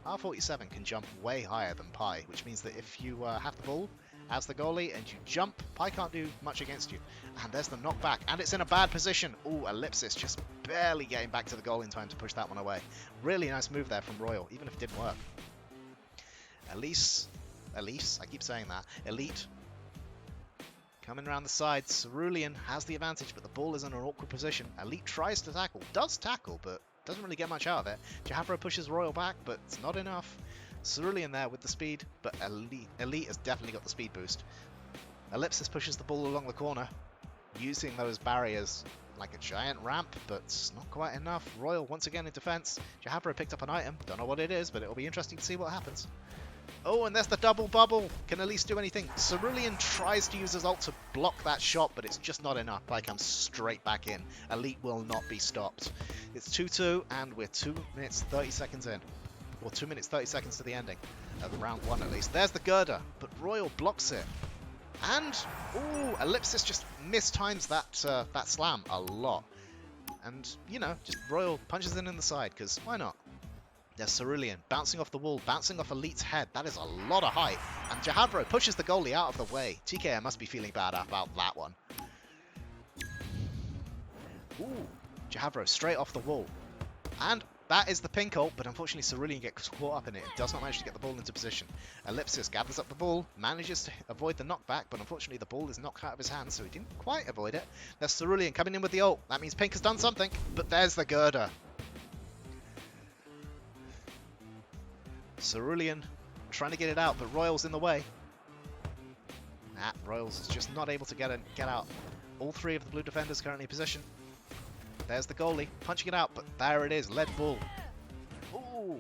R47 can jump way higher than Pi, which means that if you have the ball as the goalie and you jump, Pi can't do much against you. And there's the knockback, and it's in a bad position. Ooh, Ellipsis just barely getting back to the goal in time to push that one away. Really nice move there from Royal, even if it didn't work. Elise, I keep saying that. Elite coming around the side. Cerulean has the advantage, but the ball is in an awkward position. Elite tries to tackle, does tackle, but doesn't really get much out of it. jkeR pushes Royal back, but it's not enough. Cerulean there with the speed, but Elite has definitely got the speed boost. Ellipsis pushes the ball along the corner, using those barriers like a giant ramp, but it's not quite enough. Royal once again in defense. jkeR picked up an item. Don't know what it is, but it'll be interesting to see what happens. Oh, and there's the double bubble. Can Elise do anything? Cerulean tries to use his ult to block that shot, but it's just not enough. Pi comes straight back in. Elite will not be stopped. It's 2-2, and we're 2 minutes 30 seconds in. Or 2 minutes 30 seconds to the ending of round one at least. There's the girder, but Royal blocks it. And, ooh, Ellipsis just mistimes that slam a lot. And, you know, just Royal punches in the side, because why not? There's Cerulean bouncing off the wall, bouncing off Elite's head. That is a lot of height. And jkeR pushes the goalie out of the way. tkeR must be feeling bad about that one. Ooh, jkeR straight off the wall. And that is the pink ult, but unfortunately Cerulean gets caught up in it. Does not manage to get the ball into position. Ellipsis gathers up the ball, manages to avoid the knockback, but unfortunately the ball is knocked out of his hand, so he didn't quite avoid it. There's Cerulean coming in with the ult. That means pink has done something, but there's the girder. Cerulean trying to get it out, but Royal's in the way. Royal's just not able to get out. All three of the blue defenders currently in position. There's the goalie punching it out, but there it is, lead ball. Ooh,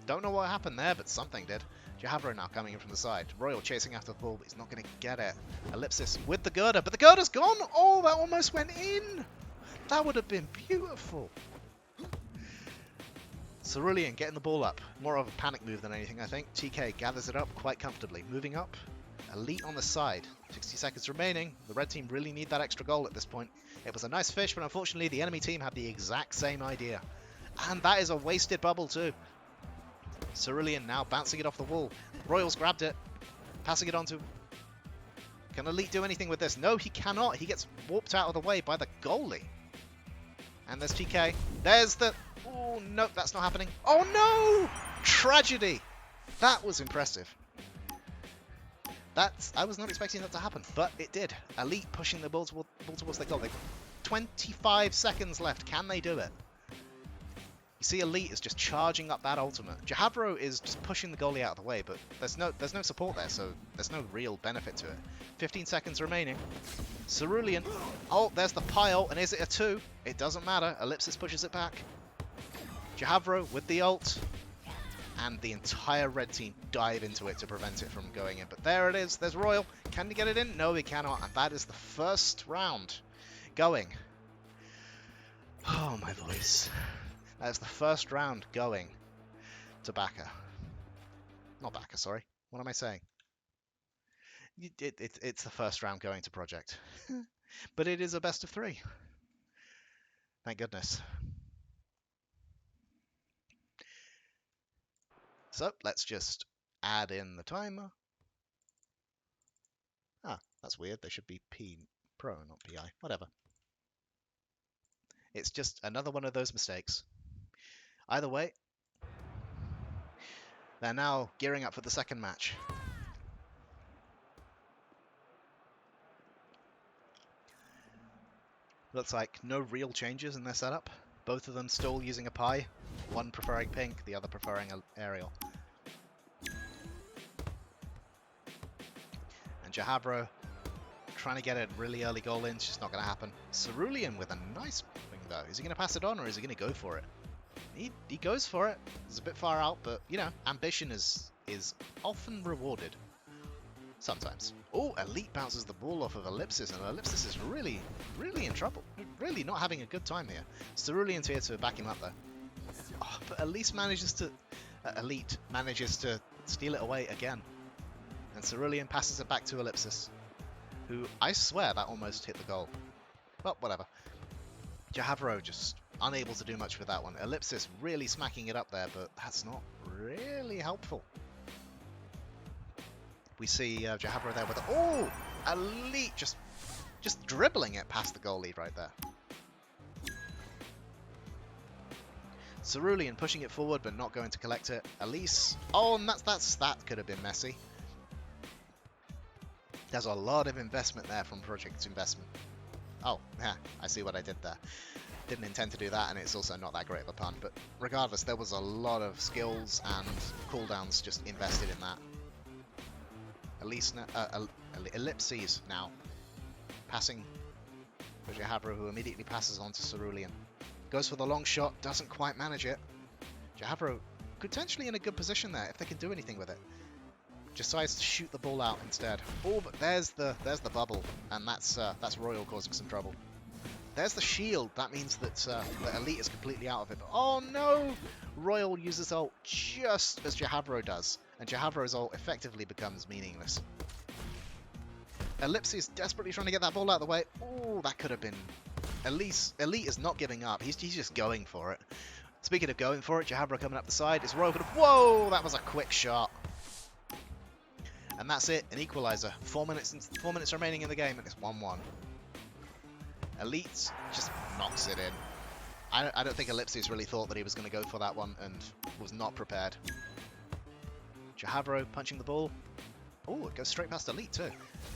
don't know what happened there, but something did. jkeR now coming in from the side. Royal chasing after the ball, but he's not going to get it. Ellipsis with the girder, but the girder's gone. Oh, that almost went in. That would have been beautiful. Cerulean getting the ball up. More of a panic move than anything, I think. tkeR gathers it up quite comfortably. Moving up. Elite on the side. 60 seconds remaining. The red team really need that extra goal at this point. It was a nice fish, but unfortunately the enemy team had the exact same idea. And that is a wasted bubble too. Cerulean now bouncing it off the wall. Royals grabbed it. Passing it on to... Can Elite do anything with this? No, he cannot. He gets warped out of the way by the goalie. And there's tkeR. There's the... Oh, no, that's not happening. Oh, no! Tragedy! That was impressive. I was not expecting that to happen, but it did. Elite pushing the ball towards their goal. They've got 25 seconds left. Can they do it? You see Elite is just charging up that ultimate. jkeR is just pushing the goalie out of the way, but there's no support there, so there's no real benefit to it. 15 seconds remaining. Cerulean. Oh, there's the Pi ult, and is it a 2? It doesn't matter. Ellipsis pushes it back. jkeR with the ult. and the entire red team dive into it to prevent it from going in. But there it is. There's Royal. Can he get it in? No, he cannot. And that is the first round going. Oh, my voice. That is the first round going to Baka. Not Baka, sorry. What am I saying? It's the first round going to Project. But it is a best of 3. Thank goodness. So let's just add in the timer. Ah, that's weird. They should be P Pro, not PI. Whatever. It's just another one of those mistakes. Either way, they're now gearing up for the second match. Looks like no real changes in their setup. Both of them still using a Pi. One preferring pink, the other preferring an aerial. And tkeR trying to get a really early goal in. It's just not going to happen. Cerulean with a nice thing though. Is he going to pass it on or is he going to go for it? He goes for it. It's a bit far out, but you know, ambition is often rewarded. Sometimes. Oh, Elite bounces the ball off of Ellipsis, and Ellipsis is really in trouble. Really not having a good time here. Cerulean's here to back him up though. Oh, but Elite manages to steal it away again. And Cerulean passes it back to Ellipsis, who I swear that almost hit the goal. Well, whatever. tkeR just unable to do much with that one. Ellipsis really smacking it up there, but that's not really helpful. We see tkeR there with a... Oh! Elite just dribbling it past the goal lead right there. Cerulean pushing it forward but not going to collect it. Elise... Oh, and that could have been messy. There's a lot of investment there from Project Investment. Oh, yeah, I see what I did there. Didn't intend to do that, and it's also not that great of a pun. But regardless, there was a lot of skills and cooldowns just invested in that. Ellipses now passing for tkeR, who immediately passes on to Cerulean. Goes for the long shot, doesn't quite manage it. tkeR potentially in a good position there if they can do anything with it. Decides to shoot the ball out instead. Oh, but there's the bubble, and that's Royal causing some trouble. There's the shield. That means that the Elite is completely out of it. But, oh no! Royal uses ult just as tkeR does, and tkeR's ult effectively becomes meaningless. Ellipsis desperately trying to get that ball out of the way. Oh, that could have been... Elite is not giving up. He's just going for it. Speaking of going for it, tkeR coming up the side. Is Royal going to... Whoa! That was a quick shot. And that's it, an equalizer. 4 minutes remaining in the game, and it's 1-1. Elite just knocks it in. I don't think Ellipsis really thought that he was going to go for that one and was not prepared. tkeR punching the ball. Oh, it goes straight past Elite too.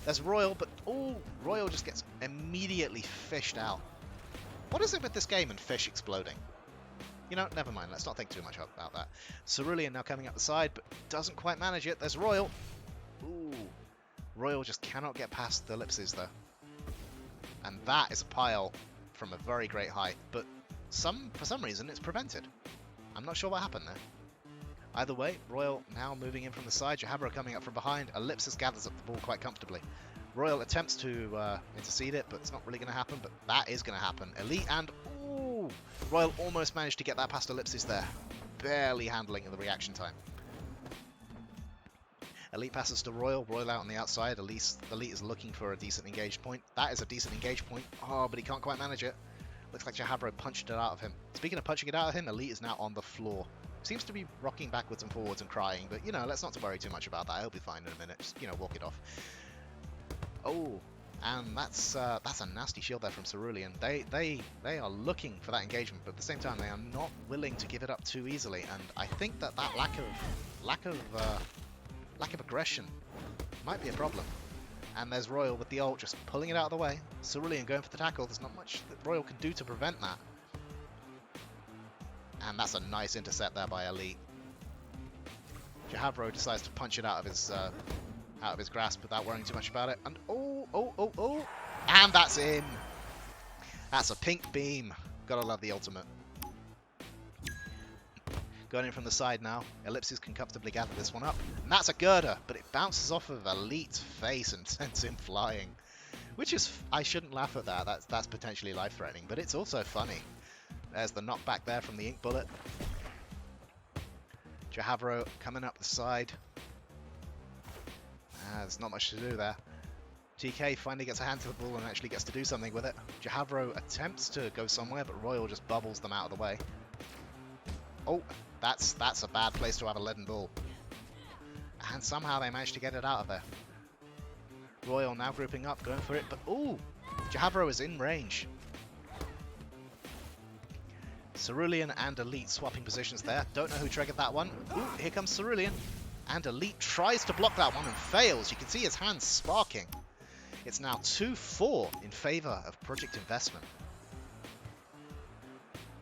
There's Royal, but oh, Royal just gets immediately fished out. What is it with this game and fish exploding? You know, never mind. Let's not think too much about that. Cerulean now coming up the side, but doesn't quite manage it. There's Royal. Ooh, Royal just cannot get past the Ellipses though. And that is a pile from a very great height, but for some reason it's prevented. I'm not sure what happened there. Either way, Royal now moving in from the side, tkeR coming up from behind, Ellipsis gathers up the ball quite comfortably. Royal attempts to intercede it, but it's not really going to happen, but that is going to happen. Elite and... Ooh! Royal almost managed to get that past Ellipsis there. Barely handling the reaction time. Elite passes to Royal. Royal out on the outside. Elite is looking for a decent engage point. That is a decent engage point. Oh, but he can't quite manage it. Looks like tkeR punched it out of him. Speaking of punching it out of him, Elite is now on the floor. Seems to be rocking backwards and forwards and crying, but, you know, let's not worry too much about that. He'll be fine in a minute. Just, you know, walk it off. Oh, and that's a nasty shield there from Cerulean. They are looking for that engagement, but at the same time, they are not willing to give it up too easily. And I think that lack of aggression might be a problem. And there's Royal with the ult just pulling it out of the way. Cerulean going for the tackle. There's not much that Royal can do to prevent that. And that's a nice intercept there by Elite. tkeR decides to punch it out of his grasp without worrying too much about it. And oh! And that's in! That's a pink beam. Gotta love the ultimate. Going in from the side now. Ellipsis can comfortably gather this one up. And that's a girder, but it bounces off of Elite's face and sends him flying. Which is, I shouldn't laugh at that. That's potentially life-threatening, but it's also funny. There's the knockback there from the ink bullet. tkeR coming up the side. There's not much to do there. TK finally gets a hand to the ball and actually gets to do something with it. tkeR attempts to go somewhere, but Royal just bubbles them out of the way. Oh, that's a bad place to have a leaden ball. And somehow they managed to get it out of there. Royal now grouping up, going for it, but ooh, tkeR is in range. Cerulean and Elite swapping positions there. Don't know who triggered that one. Ooh, here comes Cerulean. And Elite tries to block that one and fails. You can see his hands sparking. It's now 2-4 in favor of Project Investment.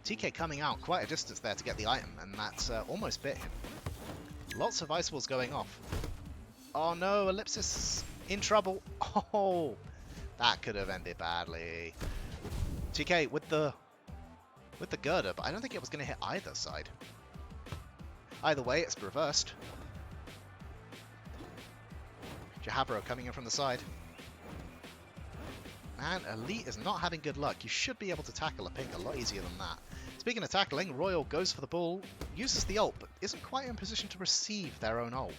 TK coming out quite a distance there to get the item, and that's almost bit him. Lots of ice balls going off. Oh no, Ellipsis in trouble. Oh, that could have ended badly. TK with the girder, but I don't think it was going to hit either side. Either way, it's reversed. tkeR coming in from the side. Man, Elite is not having good luck. You should be able to tackle a pink a lot easier than that. Speaking of tackling, Royal goes for the ball, uses the ult, but isn't quite in position to receive their own ult.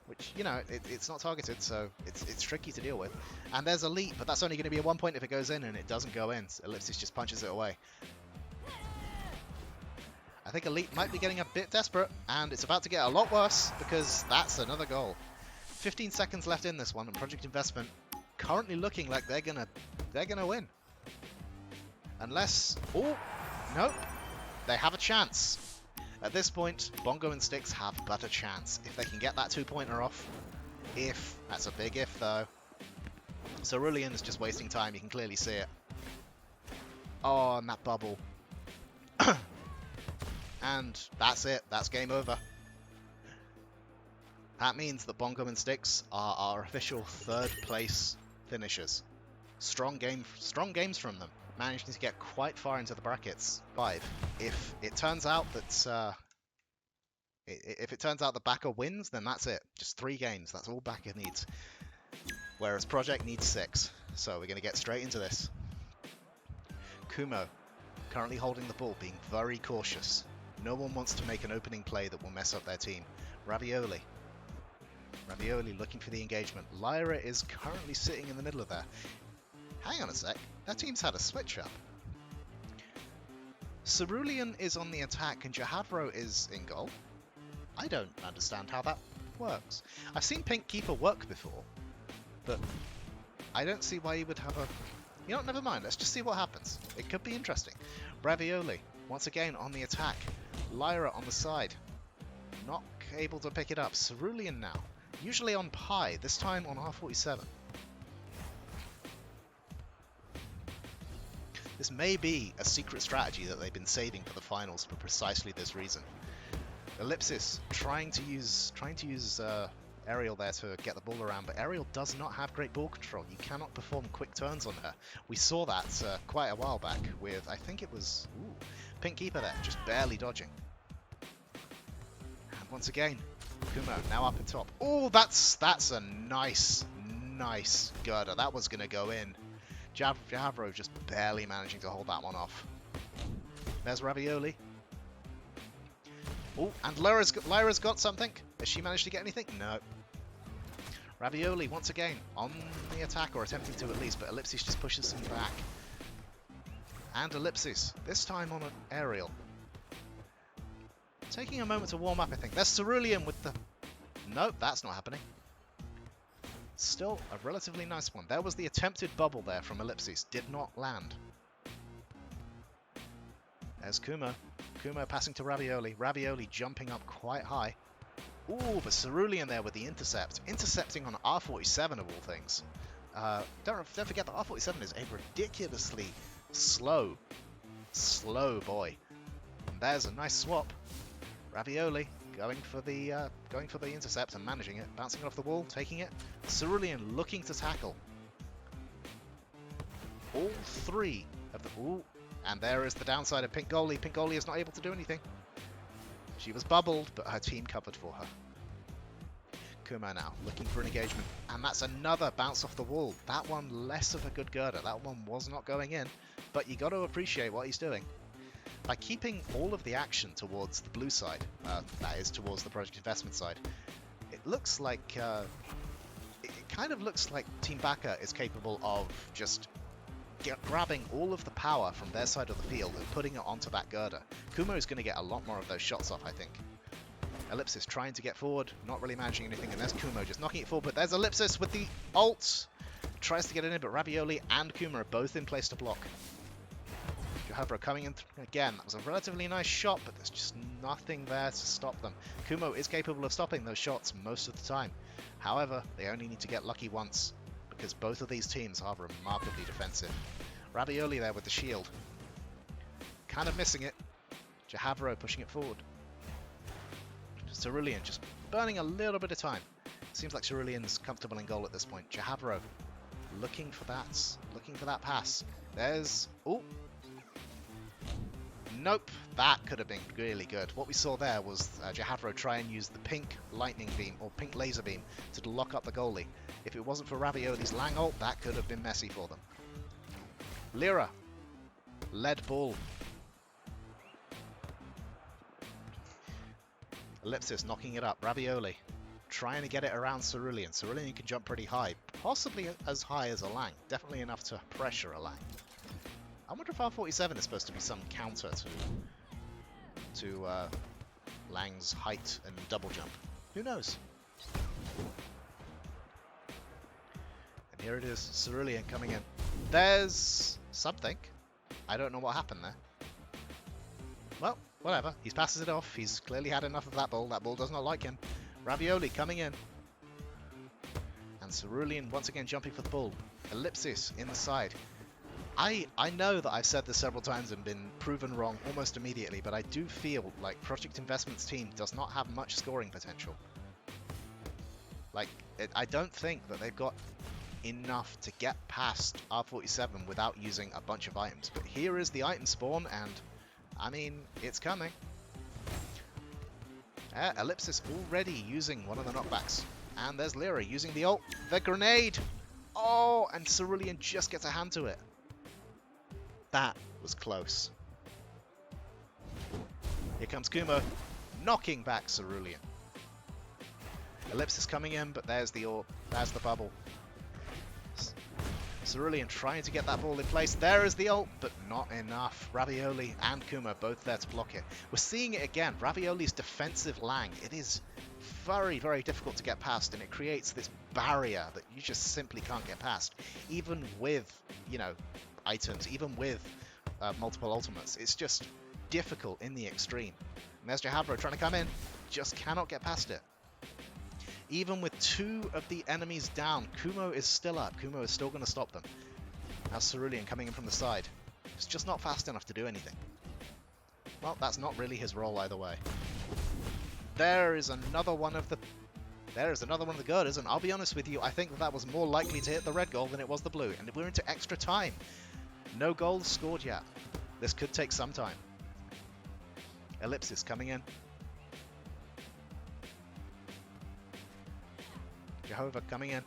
Which, you know, it's not targeted, so it's tricky to deal with. And there's Elite, but that's only going to be a 1 point if it goes in, and it doesn't go in. So Ellipsis just punches it away. I think Elite might be getting a bit desperate, and it's about to get a lot worse, because that's another goal. 15 seconds left in this one, and Project Investment currently looking like they're gonna win. Unless, oh, nope, they have a chance. At this point, Bongo and Sticks have but a chance if they can get that 2-pointer off. If, that's a big if though. Cerulean is just wasting time, you can clearly see it. Oh, and that bubble. And that's it, that's game over. That means that Bongo and Sticks are our official 3rd place finishers. Strong games from them, managing to get quite far into the brackets. 5. If it turns out that the backer wins, then that's it. Just 3 games. That's all backer needs. Whereas Project needs 6. So we're going to get straight into this. Kumo currently holding the ball, being very cautious. No one wants to make an opening play that will mess up their team. Ravioli looking for the engagement. Lyra is currently sitting in the middle of there. Hang on a sec, their team's had a switch up. Cerulean is on the attack and tkeR is in goal. I don't understand how that works. I've seen Pink Keeper work before, but I don't see why you would have a... You know, never mind, let's just see what happens. It could be interesting. Ravioli, once again on the attack. Lyra on the side. Not able to pick it up. Cerulean now. Usually on Pi, this time on R47. This may be a secret strategy that they've been saving for the finals for precisely this reason. Ellipsis trying to use Aerial there to get the ball around, but Aerial does not have great ball control. You cannot perform quick turns on her. We saw that quite a while back with, I think it was Pink Keeper there, just barely dodging. And once again, Kumo now up at top. Oh, that's a nice girder. That was going to go in. tkeR just barely managing to hold that one off. There's Ravioli. Oh, and Lyra's got something. Has she managed to get anything? No. Ravioli once again on the attack, or attempting to at least, but Ellipsis just pushes him back. And Ellipsis, this time on an aerial. Taking a moment to warm up, I think. There's Cerulean with the... Nope, that's not happening. Still a relatively nice one. There was the attempted bubble there from Ellipsis. Did not land. There's Kumo. Kumo passing to Ravioli. Ravioli jumping up quite high. Ooh, but Cerulean there with the intercept. Intercepting on R47 of all things. Don't forget that R47 is a ridiculously slow boy. And there's a nice swap. Ravioli going for the intercept and managing it, bouncing off the wall, taking it. Cerulean looking to tackle. All 3 of the... Ooh, and there is the downside of Pink Goalie. Pink Goalie is not able to do anything. She was bubbled, but her team covered for her. Kumo now, looking for an engagement. And that's another bounce off the wall. That one less of a good girder. That one was not going in. But you got to appreciate what he's doing. By keeping all of the action towards the blue side, that is towards the project investment side, it looks like it kind of looks like Team Baka is capable of just grabbing all of the power from their side of the field and putting it onto that girder. Kumo is going to get a lot more of those shots off, I think. Ellipsis trying to get forward, not really managing anything, and there's Kumo just knocking it forward, but there's Ellipsis with the ult. Tries to get it in, but Ravioli and Kumo are both in place to block. tkeR coming in again. That was a relatively nice shot, but there's just nothing there to stop them. Kumo is capable of stopping those shots most of the time. However, they only need to get lucky once, because both of these teams are remarkably defensive. Ravioli there with the shield. Kind of missing it. tkeR pushing it forward. Cerulean just burning a little bit of time. Seems like Cerulean's comfortable in goal at this point. tkeR looking for that pass. There's... oh! Nope, that could have been really good. What we saw there was tkeR try and use the pink lightning beam, or pink laser beam, to lock up the goalie. If it wasn't for Ravioli's Lang ult, that could have been messy for them. Lyra, lead ball. Ellipsis knocking it up. Ravioli trying to get it around Cerulean. Cerulean can jump pretty high, possibly as high as a Lang. Definitely enough to pressure a Lang. I wonder if R47 is supposed to be some counter to Lang's height and double jump. Who knows? And here it is, Cerulean coming in. There's something. I don't know what happened there. Well, whatever. He passes it off. He's clearly had enough of that ball. That ball does not like him. Ravioli coming in. And Cerulean once again jumping for the ball. Ellipsis in the side. I know that I've said this several times and been proven wrong almost immediately, but I do feel like Project Investment's team does not have much scoring potential. Like, I don't think that they've got enough to get past R47 without using a bunch of items. But here is the item spawn, and I mean, it's coming. Ellipsis already using one of the knockbacks. And there's Lyra using the ult. The grenade! Oh, and Cerulean just gets a hand to it. That was close. Here comes Kumo, knocking back Cerulean. Ellipsis coming in, but there's the orb. There's the bubble. Cerulean trying to get that ball in place. There is the ult, but not enough. Ravioli and Kumo both there to block it. We're seeing it again. Ravioli's defensive Lang. It is very, very difficult to get past, and it creates this barrier that you just simply can't get past. Even with, you know, items, even with multiple ultimates. It's just difficult in the extreme. And there's tkeR trying to come in. Just cannot get past it. Even with two of the enemies down, Kumo is still up. Kumo is still going to stop them. Now Cerulean coming in from the side. It's just not fast enough to do anything. Well, that's not really his role either way. There is another one of the girders, and I'll be honest with you, I think that was more likely to hit the red goal than it was the blue. And we're into extra time. No goals scored yet. This could take some time. Ellipsis coming in. tkeR coming in.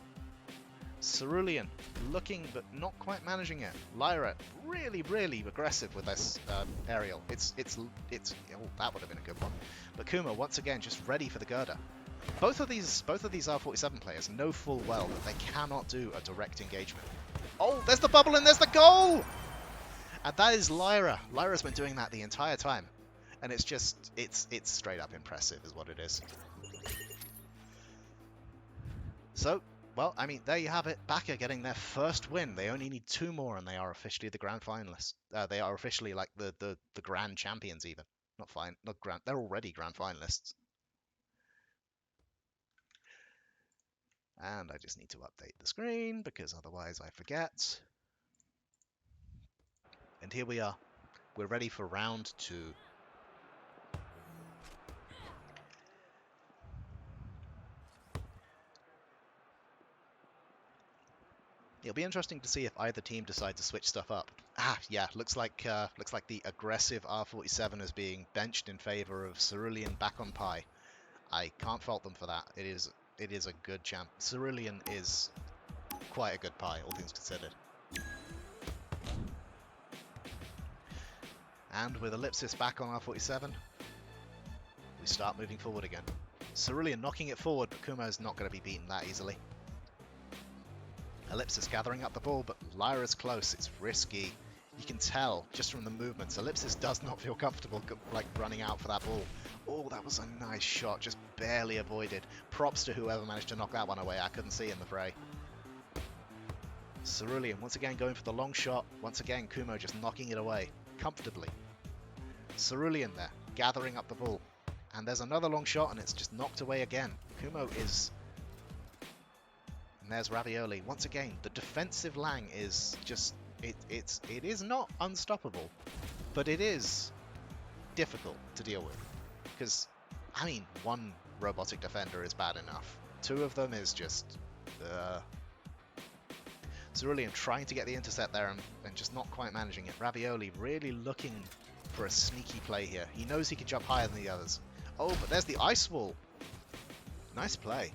Cerulean looking but not quite managing it. Lyra really, really aggressive with this aerial. It's oh, that would have been a good one. But Kumo once again just ready for the girder. Both of these R47 players know full well that they cannot do a direct engagement. Oh, there's the bubble and there's the goal! And that is Lyra. Lyra's been doing that the entire time. And it's just, it's straight up impressive is what it is. So, well, I mean, there you have it. Baka getting their first win. They only need 2 more and they are officially the grand finalists. They are officially like the grand champions even. Not grand, they're already grand finalists. And I just need to update the screen because otherwise I forget. And here we are. We're ready for round 2. It'll be interesting to see if either team decide to switch stuff up. Ah, yeah, looks like the aggressive R47 is being benched in favor of Cerulean back on Pi. I can't fault them for that. It is a good champ. Cerulean is quite a good Pi, all things considered. And with Ellipsis back on R47, we start moving forward again. Cerulean knocking it forward, but Kumo's not going to be beaten that easily. Ellipsis gathering up the ball, but Lyra's close. It's risky. You can tell just from the movements. Ellipsis does not feel comfortable like running out for that ball. Oh, that was a nice shot, just barely avoided. Props to whoever managed to knock that one away. I couldn't see in the fray. Cerulean once again going for the long shot. Once again, Kumo just knocking it away comfortably. Cerulean there, gathering up the ball. And there's another long shot, and it's just knocked away again. Kumo is... And there's Ravioli. Once again, the defensive Lang is just... It is not unstoppable, but it is difficult to deal with. Because, I mean, one robotic defender is bad enough. Two of them is just... Cerulean trying to get the intercept there and just not quite managing it. Ravioli really looking for a sneaky play here. He knows he can jump higher than the others. Oh, but there's the ice wall. Nice play.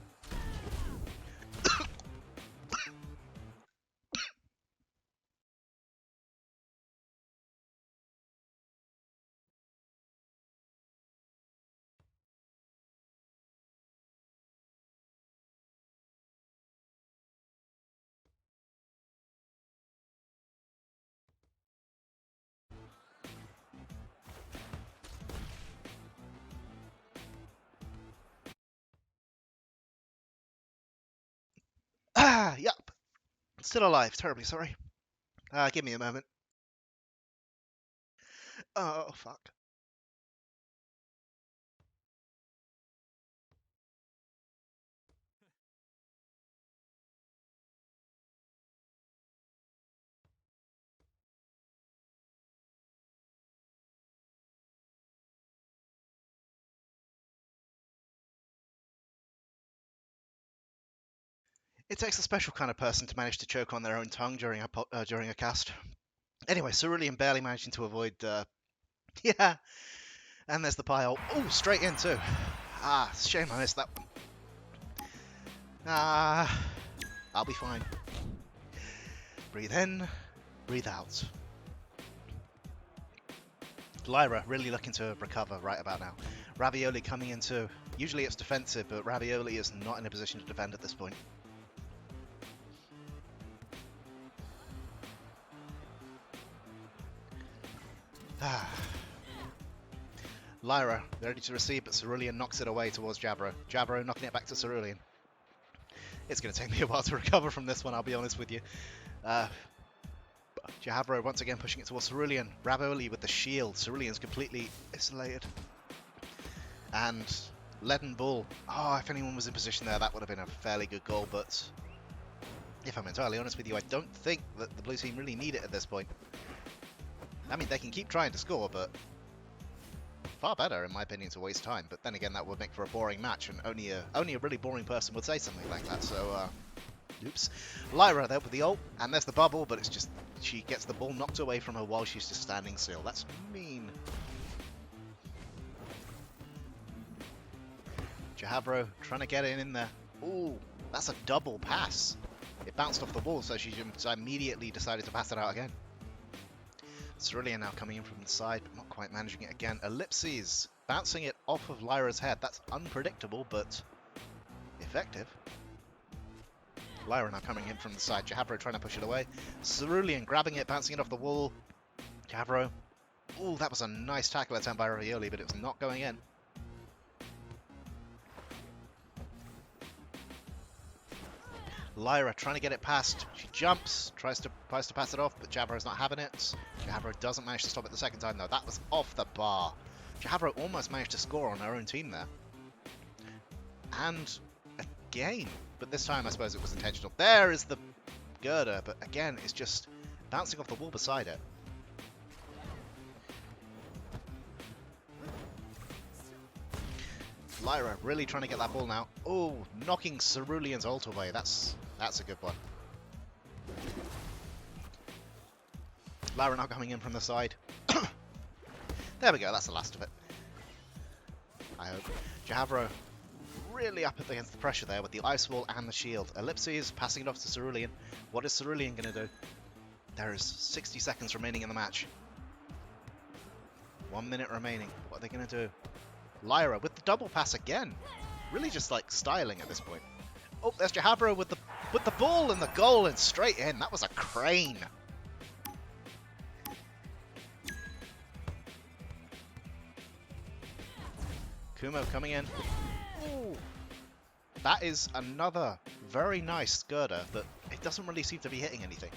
Ah, yep. Still alive. Terribly sorry. Give me a moment. Oh, fuck. It takes a special kind of person to manage to choke on their own tongue during a cast. Anyway, Cerulean barely managing to avoid... yeah. And there's the pile. Oh, straight in too. Ah, shame I missed that one. I'll be fine. Breathe in, breathe out. Lyra really looking to recover right about now. Ravioli coming in too. Usually it's defensive, but Ravioli is not in a position to defend at this point. Lyra ready to receive, but Cerulean knocks it away towards Jabro. Jabro knocking it back to Cerulean. It's going to take me a while to recover from this one, I'll be honest with you. Jabro once again pushing it towards Cerulean. Ravioli with the shield. Cerulean's completely isolated. And Leaden Bull. Oh, if anyone was in position there, that would have been a fairly good goal, but if I'm entirely honest with you, I don't think that the blue team really need it at this point. I mean, they can keep trying to score, but far better, in my opinion, to waste time. But then again, that would make for a boring match, and only a really boring person would say something like that. So, oops. Lyra there with the ult, and there's the bubble, but it's just she gets the ball knocked away from her while she's just standing still. That's mean. Jahabro trying to get it in there. Ooh, that's a double pass. It bounced off the wall, so she immediately decided to pass it out again. Cerulean now coming in from the side, but not quite managing it again. Ellipses bouncing it off of Lyra's head. That's unpredictable, but effective. Lyra now coming in from the side. Jahabro trying to push it away. Cerulean grabbing it, bouncing it off the wall. Jahabro. Ooh, that was a nice tackle attempt by Ravioli, but it was not going in. Lyra trying to get it past. She jumps, tries to pass it off, but Jahabro's not having it. Jahabro doesn't manage to stop it the second time, though. That was off the bar. Jahabro almost managed to score on her own team there. And again, but this time I suppose it was intentional. There is the girder, but again, it's just bouncing off the wall beside it. Lyra really trying to get that ball now. Oh, knocking Cerulean's ult away. That's a good one. Lyra now coming in from the side. There we go, that's the last of it. I hope. tkeR really up against the pressure there with the ice wall and the shield. Ellipses passing it off to Cerulean. What is Cerulean going to do? There is 60 seconds remaining in the match. 1 minute remaining. What are they going to do? Lyra with the double pass again. Really just like styling at this point. Oh, there's tkeR with the ball and the goal and straight in. That was a crane. Kumo coming in. Ooh. That is another very nice girder that it doesn't really seem to be hitting anything.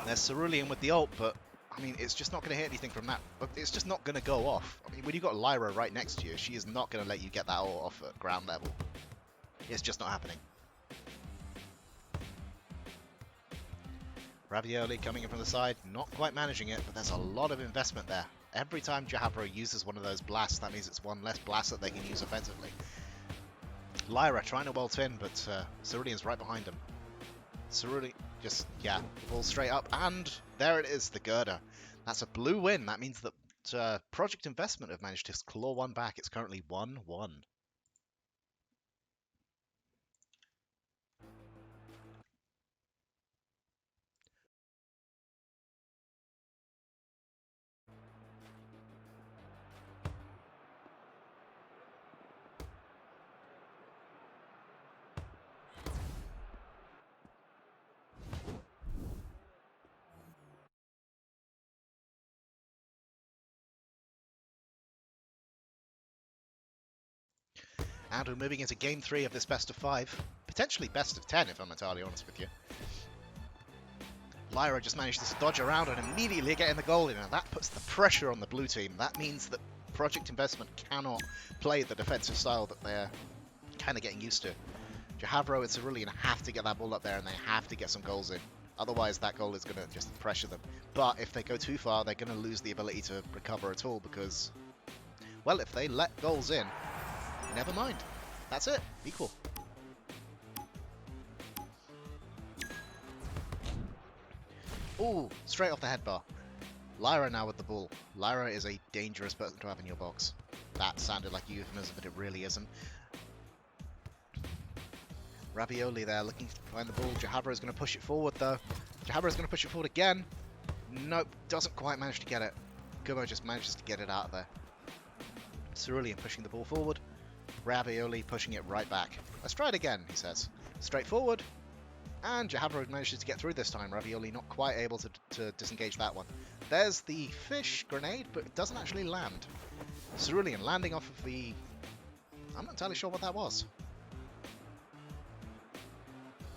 There's Cerulean with the ult, but I mean, it's just not going to hit anything from that. It's just not going to go off. I mean, when you've got Lyra right next to you, she is not going to let you get that ult off at ground level. It's just not happening. Ravioli coming in from the side, not quite managing it, but there's a lot of investment there. Every time tkeR uses one of those blasts, that means it's one less blast that they can use offensively. Lyra trying to ult in, but Cerulean's right behind him. Cerulean just, yeah, ball straight up, and there it is, the girder. That's a blue win. That means that Project Investment have managed to claw one back. It's currently 1-1. And we're moving into Game 3 of this best of 5. Potentially best of 10, if I'm entirely honest with you. Lyra just managed to dodge around and immediately get in the goal in, and that puts the pressure on the blue team. That means that Project Investment cannot play the defensive style that they're kind of getting used to. tkeR and Cerulean have to get that ball up there, and they have to get some goals in. Otherwise, that goal is going to just pressure them. But if they go too far, they're going to lose the ability to recover at all, because, well, if they let goals in, never mind. That's it. Equal. Ooh, straight off the headbar. Lyra now with the ball. Lyra is a dangerous person to have in your box. That sounded like a euphemism, but it really isn't. Ravioli there looking to find the ball. tkeR is going to push it forward though. tkeR is going to push it forward again. Nope, doesn't quite manage to get it. Kumo just manages to get it out of there. Cerulean pushing the ball forward. Ravioli pushing it right back. Let's try it again, he says. Straight forward. And tkeR manages to get through this time. Ravioli not quite able to disengage that one. There's the fish grenade, but it doesn't actually land. Cerulean landing off of the... I'm not entirely sure what that was.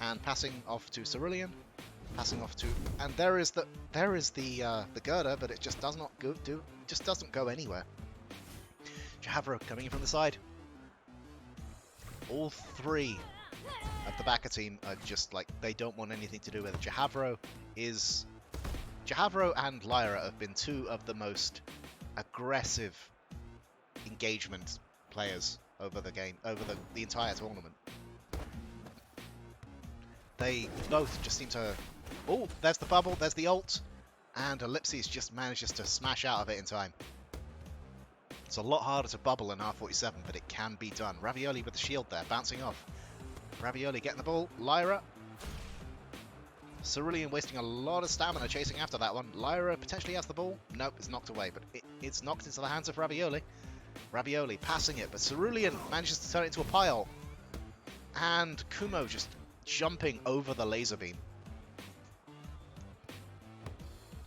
And passing off to Cerulean. Passing off to... And there is the girder, but it just does not go, just doesn't go anywhere. tkeR coming in from the side. All three of the backer team are just like, they don't want anything to do with it. tkeR and Lyra have been two of the most aggressive engagement players over the game, over the entire tournament. They both just seem to... Oh, there's the bubble, there's the ult, and Ellipses just manages to smash out of it in time. It's a lot harder to bubble in R47, but it can be done. Ravioli with the shield there, bouncing off. Ravioli getting the ball. Lyra. Cerulean wasting a lot of stamina chasing after that one. Lyra potentially has the ball. Nope, it's knocked away, but it's knocked into the hands of Ravioli. Ravioli passing it, but Cerulean manages to turn it into a pile. And Kumo just jumping over the laser beam.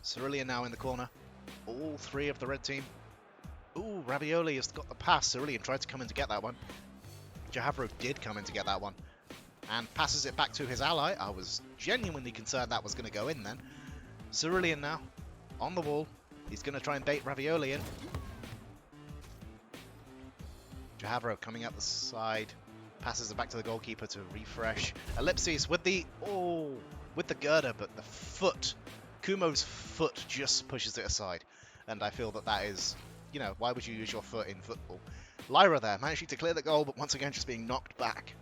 Cerulean now in the corner. All three of the red team. Ooh, Ravioli has got the pass. Cerulean tried to come in to get that one. tkeR did come in to get that one. And passes it back to his ally. I was genuinely concerned that was going to go in then. Cerulean now on the wall. He's going to try and bait Ravioli in. tkeR coming up the side. Passes it back to the goalkeeper to refresh. Ellipses with the... Oh, with the girder, but the foot. Kumo's foot just pushes it aside. And I feel that that is... You know, why would you use your foot in football? Lyra there, managing to clear the goal, but once again just being knocked back.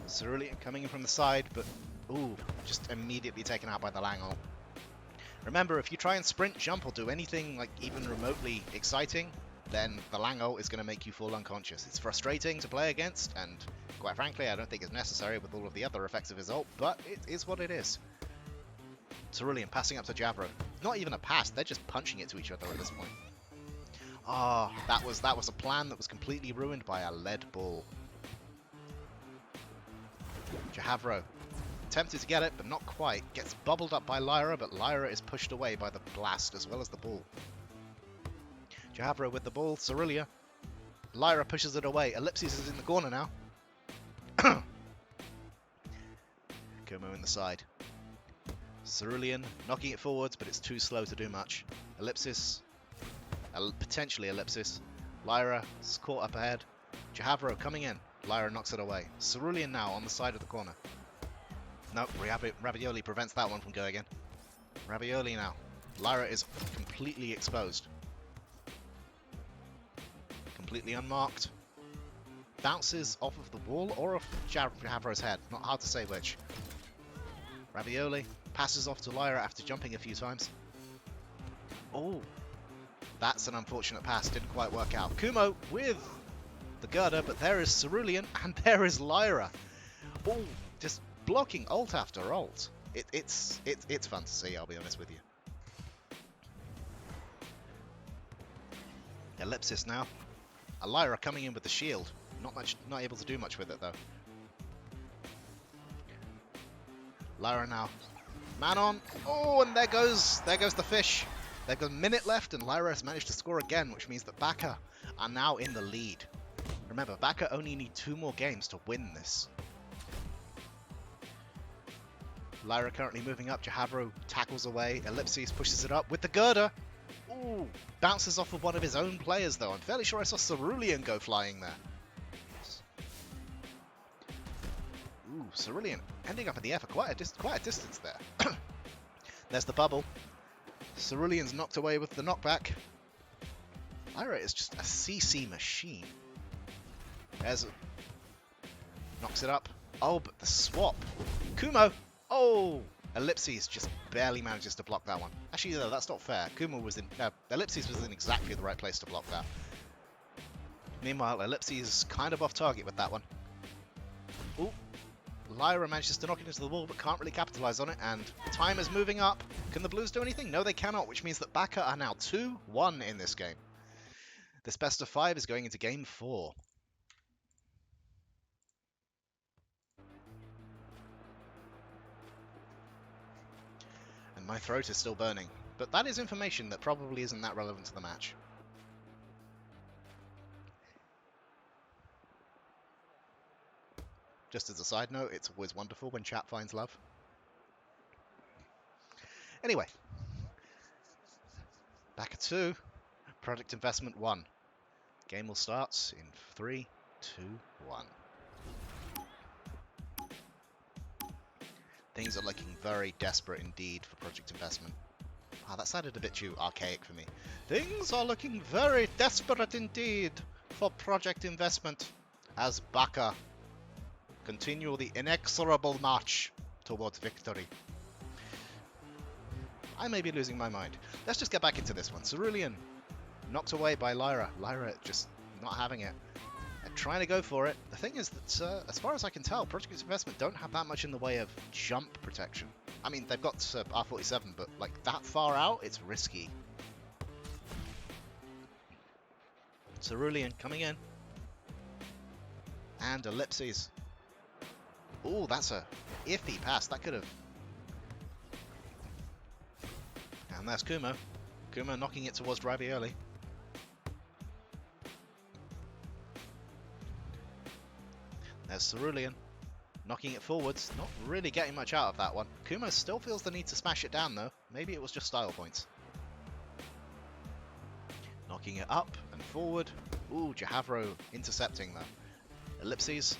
Cerulean coming in from the side, but ooh, just immediately taken out by the Langhole. Remember, if you try and sprint, jump, or do anything like even remotely exciting, then the Langhole is going to make you fall unconscious. It's frustrating to play against, and quite frankly, I don't think it's necessary with all of the other effects of his ult, but it is what it is. Cerulean passing up to Javro. Not even a pass, they're just punching it to each other at this point. Ah, that was a plan that was completely ruined by a lead ball. Javro attempted to get it, but not quite. Gets bubbled up by Lyra, but Lyra is pushed away by the blast as well as the ball. Javro with the ball, Cerulean. Lyra pushes it away. Ellipses is in the corner now. Kumo in the side. Cerulean knocking it forwards, but it's too slow to do much. Ellipsis. Potentially Ellipsis. Lyra is caught up ahead. Javro coming in. Lyra knocks it away. Cerulean now on the side of the corner. Nope, Ravioli prevents that one from going in. Ravioli now. Lyra is completely exposed. Completely unmarked. Bounces off of the wall or off Javro's head. Not hard to say which. Ravioli passes off to Lyra after jumping a few times. Oh, that's an unfortunate pass. Didn't quite work out. Kumo with the girder, but there is Cerulean and there is Lyra. Oh, just blocking ult after ult. It's fun to see, I'll be honest with you. Ellipsis now. Aylalira coming in with the shield. Not able to do much with it though. Lyra now. Man on. Oh, and there goes the fish. They've got a minute left and Lyra has managed to score again, which means that tkeR are now in the lead. Remember, tkeR only need 2 more games to win this. Lyra currently moving up. Javro tackles away. Ellipsis pushes it up with the girder. Ooh, bounces off of one of his own players though. I'm fairly sure I saw Cerulean go flying there. Ooh, Cerulean ending up in the air for quite a distance there. There's the bubble. Cerulean's knocked away with the knockback. Lyra is just a CC machine. Knocks it up. Oh, but the swap. Kumo. Oh, Ellipsis just barely manages to block that one. Actually, no, that's not fair. Ellipsis was in exactly the right place to block that. Meanwhile, Ellipsis is kind of off target with that one. Ooh. Lyra manages to knock it into the wall, but can't really capitalize on it, and time is moving up. Can the Blues do anything? No, they cannot, which means that tkeR are now 2-1 in this game. This best of 5 is going into game 4. And my throat is still burning, but that is information that probably isn't that relevant to the match. Just as a side note, it's always wonderful when chat finds love. Anyway. tkeR 2, Project Investment 1. Game will start in 3, 2, 1. Things are looking very desperate indeed for Project Investment. Ah, that sounded a bit too archaic for me. Things are looking very desperate indeed for Project Investment as tkeR continue the inexorable march towards victory. I may be losing my mind. Let's just get back into this one. Cerulean knocked away by Lyra. Lyra just not having it. They're trying to go for it. The thing is that, as far as I can tell, Project Investment don't have that much in the way of jump protection. I mean, they've got R47, but like that far out, it's risky. Cerulean coming in. And Ellipses. Ooh, that's a iffy pass. That could have... And there's Kumo. Kumo knocking it towards Ravioli. There's Cerulean knocking it forwards. Not really getting much out of that one. Kumo still feels the need to smash it down though. Maybe it was just style points. Knocking it up and forward. Ooh, Javro intercepting though. Ellipses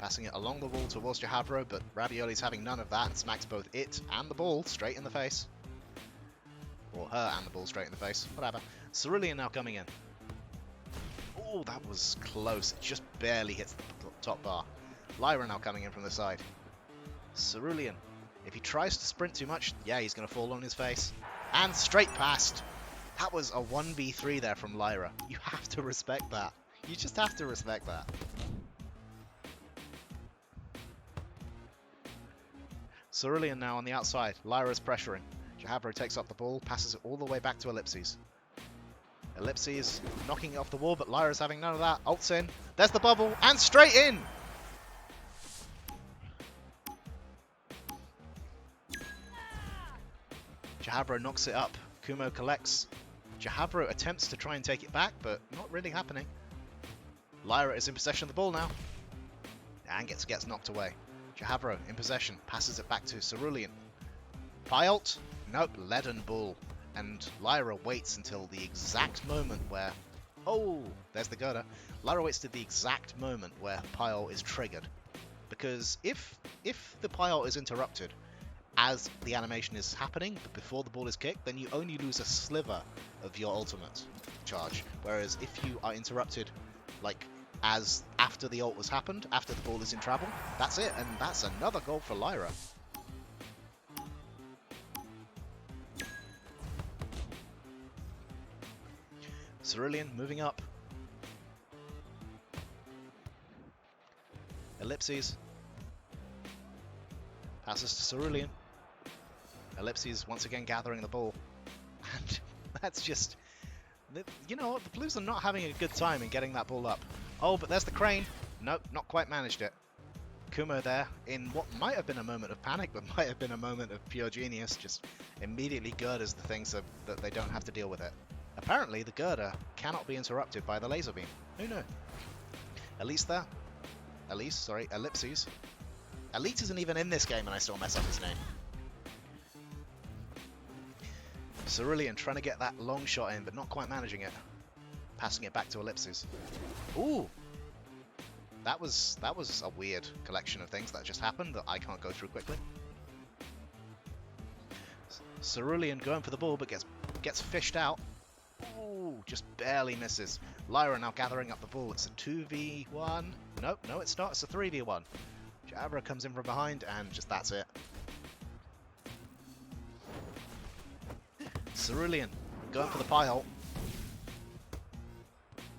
passing it along the wall towards Javro, but Ravioli's having none of that and smacks both it and the ball straight in the face. Or her and the ball straight in the face. Whatever. Cerulean now coming in. Oh, that was close. It just barely hits the top bar. Lyra now coming in from the side. Cerulean, if he tries to sprint too much, yeah, he's going to fall on his face. And straight past. That was a 1v3 there from Lyra. You have to respect that. You just have to respect that. Cerulean now on the outside. Lyra's pressuring. tkeR takes up the ball, passes it all the way back to Ellipses. Ellipses knocking it off the wall, but Lyra's having none of that. Ults in. There's the bubble, and straight in! tkeR knocks it up. Kumo collects. tkeR attempts to try and take it back, but not really happening. Lyra is in possession of the ball now. And gets knocked away. tkeR in possession. Passes it back to Cerulean. Pi ult? Nope, Leaden Bull. And Lyra waits until the exact moment where... Oh, there's the tkeR. Lyra waits to the exact moment where Pi ult is triggered. Because if the Pi ult is interrupted as the animation is happening, but before the ball is kicked, then you only lose a sliver of your ultimate charge. Whereas if you are interrupted, like, as after the ult has happened, after the ball is in travel, that's it, and that's another goal for Lyra. Cerulean moving up. Ellipses. Passes to Cerulean. Ellipses once again gathering the ball. And that's just... You know what? The Blues are not having a good time in getting that ball up. Oh, but there's the crane. Nope, not quite managed it. Kumo there in what might have been a moment of panic, but might have been a moment of pure genius. Just immediately girders the thing so that they don't have to deal with it. Apparently, the girder cannot be interrupted by the laser beam. Who knew? Elise there. Elise, sorry, Ellipses. Elite isn't even in this game and I still mess up his name. Cerulean trying to get that long shot in, but not quite managing it. Passing it back to Ellipses. Ooh! That was a weird collection of things that just happened that I can't go through quickly. Cerulean going for the ball, but gets fished out. Ooh, just barely misses. Lyra now gathering up the ball. It's a 2v1. Nope, no it's not. It's a 3v1. tkeR comes in from behind, and just that's it. Cerulean going for the Pi ult.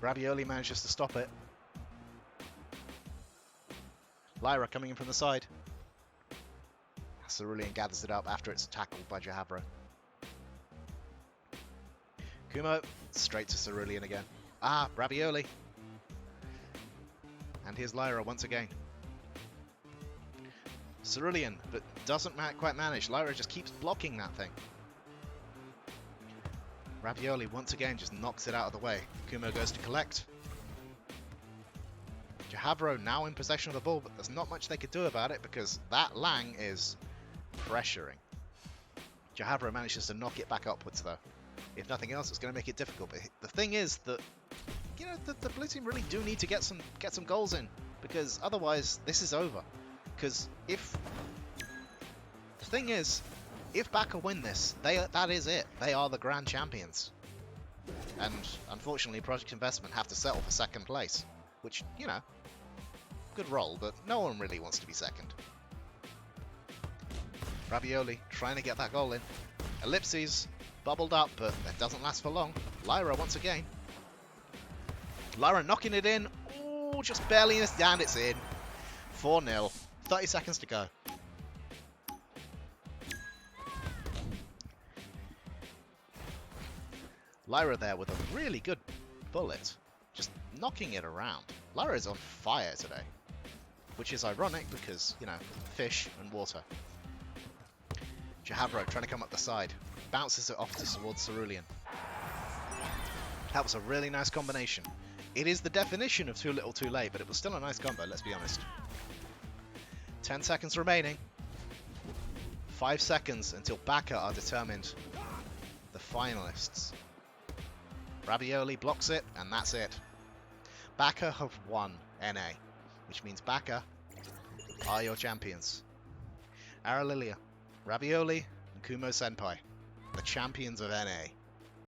Ravioli manages to stop it. Lyra coming in from the side. Cerulean gathers it up after it's tackled by tkeR. Kumo, straight to Cerulean again. Ah, Ravioli. And here's Lyra once again. Cerulean, but doesn't quite manage. Lyra just keeps blocking that thing. Ravioli once again just knocks it out of the way. Kumo goes to collect. tkeR now in possession of the ball, but there's not much they could do about it because that Lang is pressuring. tkeR manages to knock it back upwards though. If nothing else, it's going to make it difficult. But the thing is that, you know, the blue team really do need to get some goals in, because otherwise this is over. Because if the thing is, if bkeR win this, that is it. They are the grand champions. And unfortunately, Project Investment have to settle for second place, which, you know, good role, but no one really wants to be second. Ravioli trying to get that goal in. Ellipses bubbled up, but that doesn't last for long. Lyra once again. Lyra knocking it in. Ooh, just barely missed, and it's in. 4-0. 30 seconds to go. Lyra there with a really good bullet. Just knocking it around. Lyra is on fire today. Which is ironic because, you know, fish and water. tkeR trying to come up the side. Bounces it off towards Cerulean. That was a really nice combination. It is the definition of too little too late, but it was still a nice combo, let's be honest. 10 seconds remaining. 5 seconds until bkeR are determined the finalists. Ravioli blocks it, and that's it. bkeR have won NA, which means bkeR are your champions. Aylalira, Ravioli, and Kumosenpai, the champions of NA.